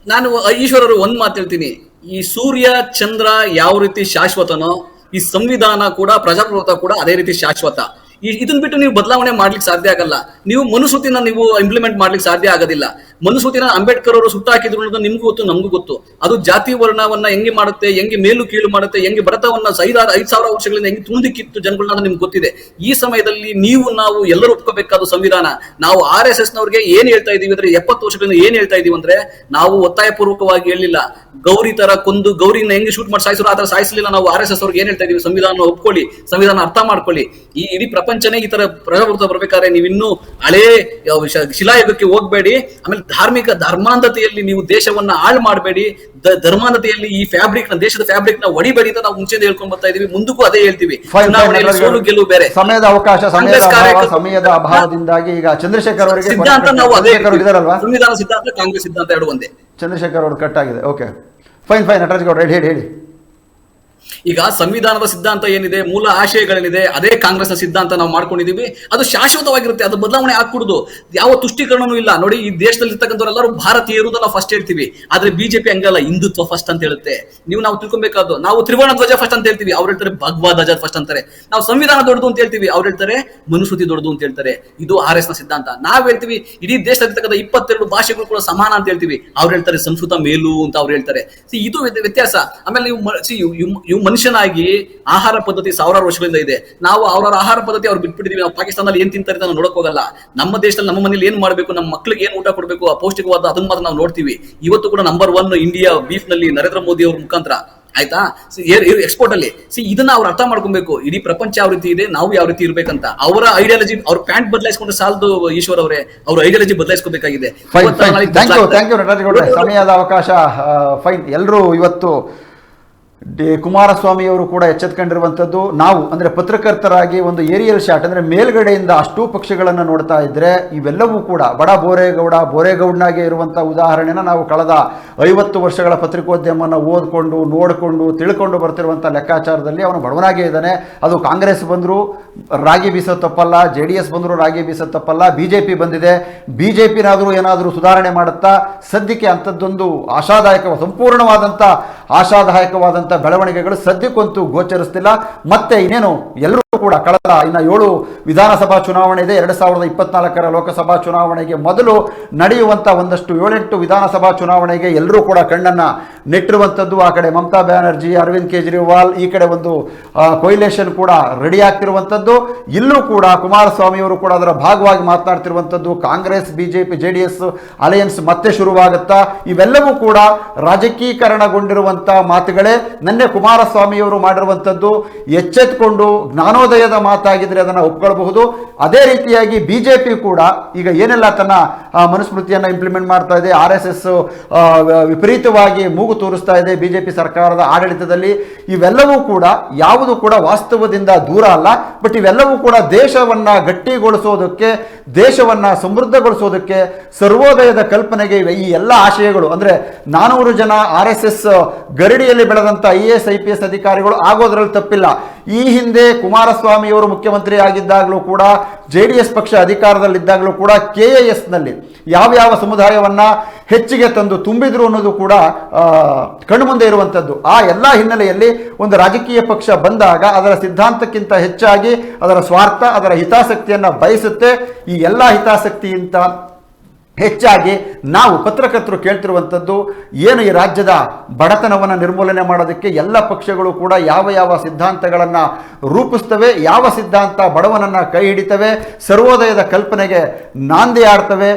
ನಾನು ಈಶ್ವರರು ಒಂದ್ ಮಾತು ಹೇಳ್ತೀನಿ, ಈ ಸೂರ್ಯ ಚಂದ್ರ ಯಾವ ರೀತಿ ಶಾಶ್ವತನೋ, ಈ ಸಂವಿಧಾನ ಕೂಡ, ಪ್ರಜಾಪ್ರಭುತ್ವ ಕೂಡ ಅದೇ ರೀತಿ ಶಾಶ್ವತ. ಇದನ್ನ ಬಿಟ್ಟು ನೀವು ಬದಲಾವಣೆ ಮಾಡ್ಲಿಕ್ಕೆ ಸಾಧ್ಯ ಆಗಲ್ಲ. ನೀವು ಮನುಸ್ಮೃತಿನ ನೀವು ಇಂಪ್ಲಿಮೆಂಟ್ ಮಾಡ್ಲಿಕ್ಕೆ ಸಾಧ್ಯ ಆಗೋದಿಲ್ಲ. ಮನುಸ್ಮೃತಿನ ಅಂಬೇಡ್ಕರ್ ಅವರು ಸುಟ್ಟಾಕಿದ್ರು ಅನ್ನೋದು ನಿಮ್ಗೂ ಗೊತ್ತು, ನಮಗೂ ಗೊತ್ತು. ಅದು ಜಾತಿ ವರ್ಣವನ್ನ ಹೆಂಗೆ ಮಾಡುತ್ತೆ, ಹೆಂಗೆ ಮೇಲು ಕೀಳು ಮಾಡುತ್ತೆ, ಹೆಂಗೆ ಬಡತವನ್ನ 5,000 ವರ್ಷಗಳಿಂದ ಹೆಂಗೆ ತುಳಿದಿಕ್ಕಿತ್ತು ಜನಗಳನ್ನ ನಿಮ್ಗೆ ಗೊತ್ತಿದೆ. ಈ ಸಮಯದಲ್ಲಿ ನಾವು ಎಲ್ಲರೂ ಒಪ್ಕೋಬೇಕಾದ ಸಂವಿಧಾನ. ನಾವು RSS ನವ್ರಿಗೆ ಏನ್ ಹೇಳ್ತಾ ಇದೀವಿ ಅಂದ್ರೆ, 70 ವರ್ಷಗಳಿಂದ ಏನ್ ಹೇಳ್ತಾ ಇದೀವಿ ಅಂದ್ರೆ, ನಾವು ಒತ್ತಾಯ ಪೂರ್ವಕವಾಗಿ ಹೇಳಿಲ್ಲ. ಗೌರಿ ತರ ಕೊಂದು ಗೌರಿನ ಹೆಂಗೆ ಶೂಟ್ ಮಾಡಿ ಸಾಯಿಸೋರು ಆತರ ಸಾಯಿಸಲಿಲ್ಲ. ನಾವು RSS ಅವ್ರಿಗೆ ಏನ್ ಹೇಳ್ತಾ ಇದೀವಿ, ಸಂವಿಧಾನ ಒಪ್ಕೊಳ್ಳಿ, ಸಂವಿಧಾನ ಅರ್ಥ ಮಾಡ್ಕೊಳ್ಳಿ. ಈ ಇಡೀ ಪ್ರಪಂಚನೇ ಈ ತರ ಪ್ರಜಾಪ್ರಭುತ್ವ ಬರ್ಬೇಕಾದ್ರೆ ನೀವಿನ್ನೂ ಹಳೇ ಶಿಲಾಯುಗಕ್ಕೆ ಹೋಗ್ಬೇಡಿ. ಆಮೇಲೆ ಧರ್ಮಾಂಧತೆಯಲ್ಲಿ ನೀವು ದೇಶವನ್ನ ಹಾಳು ಮಾಡಬೇಡಿ. ಧರ್ಮಾಂಧತೆಯಲ್ಲಿ ಈ ದೇಶದ ಫ್ಯಾಬ್ರಿಕ್ ನ ಹೊಡಿಬೇಡಿ ಅಂತ ನಾವು ಮುಂಚೆ ಹೇಳ್ಕೊಂಡ್ ಬರ್ತಾ ಇದೀವಿ. ಮುಂದಕ್ಕೂ ಅದೇ ಹೇಳ್ತೀವಿ. ಸೋಲು ಗೆಲುವು ಬೇರೆ. ಸಮಯದ ಅಭಾವದಿಂದಾಗಿ ಈಗ ಚಂದ್ರಶೇಖರ್ ಅವರಿಗೆ ಸಿದ್ಧಾಂತ ನಾವು ಅದೇ ಸಂವಿಧಾನ ಸಿದ್ಧಾಂತ, ಕಾಂಗ್ರೆಸ್ ಸಿದ್ಧಾಂತ ಎರಡು ಒಂದೇ. ಚಂದ್ರಶೇಖರ್ ಅವರು ಕಟ್ ಆಗಿದೆ. Okay, fine. ನಟರಾಜ್ ಗೌಡ ಹೇಳಿ. ಈಗ ಸಂವಿಧಾನದ ಸಿದ್ಧಾಂತ ಏನಿದೆ, ಮೂಲ ಆಶಯಗಳೇನಿದೆ, ಅದೇ ಕಾಂಗ್ರೆಸ್ನ ಸಿದ್ಧಾಂತ ನಾವು ಮಾಡ್ಕೊಂಡಿದೀವಿ. ಅದು ಶಾಶ್ವತವಾಗಿರುತ್ತೆ, ಅದು ಬದಲಾವಣೆ ಆಗ್ಕೂಡುದು, ಯಾವ ತುಷ್ಟೀಕರಣನೂ ಇಲ್ಲ. ನೋಡಿ, ಈ ದೇಶದಲ್ಲಿ ಇರ್ತಕ್ಕಂಥವರೆಲ್ಲರೂ ಭಾರತೀಯರು ನಾವು ಫಸ್ಟ್ ಹೇಳ್ತೀವಿ, ಆದ್ರೆ ಬಿಜೆಪಿ ಹಂಗಲ್ಲ, ಹಿಂದುತ್ವ ಫಸ್ಟ್ ಅಂತ ಹೇಳುತ್ತೆ. ನಾವು ತಿಳ್ಕೊಬೇಕಾದ್ದು, ನಾವು ತ್ರಿವರ್ಣ ಧ್ವಜ ಫಸ್ಟ್ ಅಂತ ಹೇಳ್ತೀವಿ, ಅವ್ರು ಹೇಳ್ತಾರೆ ಭಗವಾ ಧ್ವಜ ಫಸ್ಟ್ ಅಂತಾರೆ. ನಾವು ಸಂವಿಧಾನ ದೊಡ್ಡದು ಅಂತ ಹೇಳ್ತೀವಿ, ಅವ್ರು ಹೇಳ್ತಾರೆ ಮನುಸ್ಮೃತಿ ದೊಡ್ಡದು ಅಂತ ಹೇಳ್ತಾರೆ. ಇದು RS ನ ಸಿದ್ಧಾಂತ. ನಾವ್ ಹೇಳ್ತೀವಿ ಇಡೀ ದೇಶದಲ್ಲಿರ್ತಕ್ಕಂಥ 22 ಭಾಷೆಗಳು ಕೂಡ ಸಮಾನ ಅಂತ ಹೇಳ್ತೀವಿ, ಅವ್ರು ಹೇಳ್ತಾರೆ ಸಂಸ್ಕೃತ ಮೇಲು ಅಂತ ಅವ್ರು ಹೇಳ್ತಾರೆ. ಇದು ವ್ಯತ್ಯಾಸ. ಆಮೇಲೆ ನೀವು ಮನುಷ್ಯನಾಗಿ ಆಹಾರ ಪದ್ಧತಿ ಸಾವಿರಾರು ವರ್ಷಗಳಿಂದ ಇದೆ. ನಾವು ಅವರ ಆಹಾರ ಪದ್ಧತಿ ಅವ್ರು ಬಿಟ್ಬಿಟ್ಟಿದೀವಿ. ನಾವು ಪಾಕಿಸ್ತಾನದಲ್ಲಿ ಏನ್ ತಿಂತಾರೆ ನಾವು ನೋಡಕ್ ಹೋಗಲ್ಲ. ನಮ್ಮ ದೇಶದಲ್ಲಿ ನಮ್ಮ ಮನೇಲಿ ಏನ್ ಮಾಡ್ಬೇಕು, ನಮ್ಮ ಮಕ್ಳಿಗೆ ಏನ್ ಊಟ ಕೊಡ್ಬೇಕು, ಅಪೌಷ್ಟಿಕವಾದ ಅದನ್ನ ಮಾತ್ರ ನಾವು ನೋಡ್ತೀವಿ. ಇವತ್ತು ಕೂಡ ನಂಬರ್ 1 ಇಂಡಿಯಾ ಬೀಫ್ ನಲ್ಲಿ ನರೇಂದ್ರ ಮೋದಿ ಅವ್ರ ಮುಖಾಂತರ, ಆಯ್ತಾ, ಎಕ್ಸ್ಪೋರ್ಟ್ ಅಲ್ಲಿ. ಇದನ್ನ ಅವ್ರು ಅರ್ಥ ಮಾಡ್ಕೊಬೇಕು. ಇಡೀ ಪ್ರಪಂಚ ಯಾವ ರೀತಿ ಇದೆ, ನಾವು ಯಾವ ರೀತಿ ಇರ್ಬೇಕಂತ. ಅವರ ಐಡಿಯಾಲಜಿ, ಅವ್ರ ಪ್ಯಾಂಟ್ ಬದಲಾಯಿಸ್ಕೊಂಡ್ರೆ ಸಾಲದು ಈಶ್ವರ್ ಅವರೇ, ಅವ್ರ ಐಡಿಯಾಲಜಿ ಬದಲಾಯಿಸ್ಕೋಬೇಕಾಗಿದೆ. ಥ್ಯಾಂಕ್ ಯು ನಟರಾಜಗೌಡ್ರೆ, ಸಮಯದ ಅವಕಾಶ ಫೈನ್. ಎಲ್ಲರೂ ಇವತ್ತು ಕುಮಾರಸ್ವಾಮಿ ಅವರು ಕೂಡ ಎಚ್ಚೆತ್ಕೊಂಡಿರುವಂಥದ್ದು. ನಾವು ಅಂದರೆ ಪತ್ರಕರ್ತರಾಗಿ ಒಂದು ಏರಿಯಲ್ ಶಾಟ್ ಅಂದರೆ ಮೇಲ್ಗಡೆಯಿಂದ ಅಷ್ಟೂ ಪಕ್ಷಗಳನ್ನು ನೋಡ್ತಾ ಇದ್ದರೆ ಇವೆಲ್ಲವೂ ಕೂಡ ಬಡ ಬೋರೇಗೌಡನಾಗೆ ಇರುವಂಥ ಉದಾಹರಣೆನ ನಾವು ಕಳೆದ 50 ವರ್ಷಗಳ ಪತ್ರಿಕೋದ್ಯಮವನ್ನು ಓದ್ಕೊಂಡು ನೋಡಿಕೊಂಡು ತಿಳ್ಕೊಂಡು ಬರ್ತಿರುವಂಥ ಲೆಕ್ಕಾಚಾರದಲ್ಲಿ ಅವನು ಬಡವನಾಗೇ ಇದ್ದಾನೆ. ಅದು ಕಾಂಗ್ರೆಸ್ ಬಂದರೂ ರಾಗಿ ಬೀಸೋದು ತಪ್ಪಲ್ಲ, JDS ಬಂದರೂ ರಾಗಿ ಬೀಸೋದು ತಪ್ಪಲ್ಲ, BJP ಬಂದಿದೆ, BJPನಾದರೂ ಏನಾದರೂ ಸುಧಾರಣೆ ಮಾಡುತ್ತಾ. ಸದ್ಯಕ್ಕೆ ಅಂಥದ್ದೊಂದು ಸಂಪೂರ್ಣವಾದಂಥ ಆಶಾದಾಯಕವಾದಂಥ ಬೆಳವಣಿಗೆಗಳು ಸದ್ಯಕ್ಕಂತೂ ಗೋಚರಿಸ್ತಿಲ್ಲ. ಮತ್ತೆ ಇನ್ನೇನು ಎಲ್ಲರೂ ಕೂಡ ಕಳೆದ 7 ವಿಧಾನಸಭಾ ಚುನಾವಣೆ ಇದೆ, 2024ರ ಲೋಕಸಭಾ ಚುನಾವಣೆಗೆ ಮೊದಲು ನಡೆಯುವಂಥ ಒಂದಷ್ಟು 7-8 ವಿಧಾನಸಭಾ ಚುನಾವಣೆಗೆ ಎಲ್ಲರೂ ಕೂಡ ಕಣ್ಣನ್ನ ನೆಟ್ಟಿರುವಂಥದ್ದು. ಆ ಕಡೆ ಮಮತಾ ಬ್ಯಾನರ್ಜಿ, ಅರವಿಂದ್ ಕೇಜ್ರಿವಾಲ್, ಈ ಕಡೆ ಒಂದು ಕೊಯ್ಲೇಷನ್ ಕೂಡ ರೆಡಿ ಆಗ್ತಿರುವಂಥದ್ದು. ಇಲ್ಲೂ ಕೂಡ ಕುಮಾರಸ್ವಾಮಿ ಅವರು ಕೂಡ ಅದರ ಭಾಗವಾಗಿ ಮಾತನಾಡ್ತಿರುವಂಥದ್ದು. ಕಾಂಗ್ರೆಸ್ BJP JDS ಅಲಯನ್ಸ್ ಮತ್ತೆ ಶುರುವಾಗುತ್ತಾ, ಇವೆಲ್ಲವೂ ಕೂಡ ರಾಜಕೀಕರಣಗೊಂಡಿರುವಂಥ ಮಾತುಗಳೇ. ನಿನ್ನೆ ಕುಮಾರಸ್ವಾಮಿಯವರು ಮಾಡಿರುವಂಥದ್ದು ಎಚ್ಚೆತ್ತುಕೊಂಡು ಜ್ಞಾನೋದಯದ ಮಾತಾಗಿದ್ರೆ ಅದನ್ನು ಒಪ್ಕೊಳ್ಬಹುದು. ಅದೇ ರೀತಿಯಾಗಿ BJP ಕೂಡ ಈಗ ಏನೆಲ್ಲ ತನ್ನ ಮನುಸ್ಮೃತಿಯನ್ನು ಇಂಪ್ಲಿಮೆಂಟ್ ಮಾಡ್ತಾ ಇದೆ, RSS ವಿಪರೀತವಾಗಿ ಮೂಗು ತೋರಿಸ್ತಾ ಇದೆ BJP ಸರ್ಕಾರದ ಆಡಳಿತದಲ್ಲಿ. ಇವೆಲ್ಲವೂ ಕೂಡ ಯಾವುದು ಕೂಡ ವಾಸ್ತವದಿಂದ ದೂರ ಅಲ್ಲ. ಬಟ್ ಇವೆಲ್ಲವೂ ಕೂಡ ದೇಶವನ್ನ ಗಟ್ಟಿಗೊಳಿಸೋದಕ್ಕೆ, ದೇಶವನ್ನ ಸಮೃದ್ಧಗೊಳಿಸೋದಕ್ಕೆ, ಸರ್ವೋದಯದ ಕಲ್ಪನೆಗೆ ಈ ಎಲ್ಲ ಆಶಯಗಳು ಅಂದರೆ 400 ಜನ RSS ಗರಡಿಯಲ್ಲಿ ಬೆಳೆದಂಥ IAS IPS ಅಧಿಕಾರಿಗಳು ಆಗೋದ್ರಲ್ಲಿ ತಪ್ಪಿಲ್ಲ. ಈ ಹಿಂದೆ ಕುಮಾರಸ್ವಾಮಿಯವರು ಮುಖ್ಯಮಂತ್ರಿ ಆಗಿದ್ದಾಗಲೂ ಕೂಡ, JDS ಪಕ್ಷ ಅಧಿಕಾರದಲ್ಲಿದ್ದಾಗಲೂ ಕೂಡ KIS ನಲ್ಲಿ ಯಾವ ಸಮುದಾಯವನ್ನ ಹೆಚ್ಚಿಗೆ ತಂದು ತುಂಬಿದ್ರು ಅನ್ನೋದು ಕೂಡ ಕಣ್ಮುಂದೆ ಇರುವಂಥದ್ದು. ಆ ಎಲ್ಲ ಹಿನ್ನೆಲೆಯಲ್ಲಿ ಒಂದು ರಾಜಕೀಯ ಪಕ್ಷ ಬಂದಾಗ ಅದರ ಸಿದ್ಧಾಂತಕ್ಕಿಂತ ಹೆಚ್ಚಾಗಿ ಅದರ ಸ್ವಾರ್ಥ, ಅದರ ಹಿತಾಸಕ್ತಿಯನ್ನು ಬಯಸುತ್ತೆ. ಈ ಎಲ್ಲ ಹಿತಾಸಕ್ತಿಯಿಂದ ಹೆಚ್ಚಾಗಿ ನಾವು ಪತ್ರಕರ್ತರು ಕೇಳ್ತಿರುವಂಥದ್ದು ಏನು, ಈ ರಾಜ್ಯದ ಬಡತನವನ್ನು ನಿರ್ಮೂಲನೆ ಮಾಡೋದಕ್ಕೆ ಎಲ್ಲ ಪಕ್ಷಗಳು ಕೂಡ ಯಾವ ಸಿದ್ಧಾಂತಗಳನ್ನು ರೂಪಿಸ್ತವೆ, ಯಾವ ಸಿದ್ಧಾಂತ ಬಡವನನ್ನು ಕೈ ಹಿಡಿತವೆ, ಸರ್ವೋದಯದ ಕಲ್ಪನೆಗೆ ನಾಂದಿ ಆಡ್ತವೆ,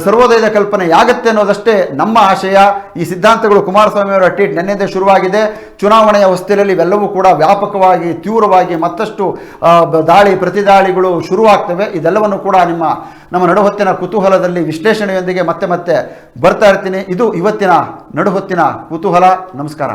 ಸರ್ವೋದಯದ ಕಲ್ಪನೆ ಯಾಗತ್ತೆ ಅನ್ನೋದಷ್ಟೇ ನಮ್ಮ ಆಶಯ. ಈ ಸಿದ್ಧಾಂತಗಳು ಕುಮಾರಸ್ವಾಮಿಯವರ ಟ್ವೀಟ್ ನೆನ್ನೆದೇ ಶುರುವಾಗಿದೆ. ಚುನಾವಣೆಯ ಹೊಸ್ತಿಲಲ್ಲಿ ಇವೆಲ್ಲವೂ ಕೂಡ ವ್ಯಾಪಕವಾಗಿ ತೀವ್ರವಾಗಿ ಮತ್ತಷ್ಟು ಪ್ರತಿದಾಳಿಗಳು ಶುರುವಾಗ್ತವೆ. ಇದೆಲ್ಲವನ್ನು ಕೂಡ ನಮ್ಮ ನಡುಹೊತ್ತಿನ ಕುತೂಹಲದಲ್ಲಿ ವಿಶ್ಲೇಷಣೆಯೊಂದಿಗೆ ಮತ್ತೆ ಬರ್ತಾ ಇರ್ತೀನಿ. ಇದು ಇವತ್ತಿನ ನಡುಹೊತ್ತಿನ ಕುತೂಹಲ. ನಮಸ್ಕಾರ.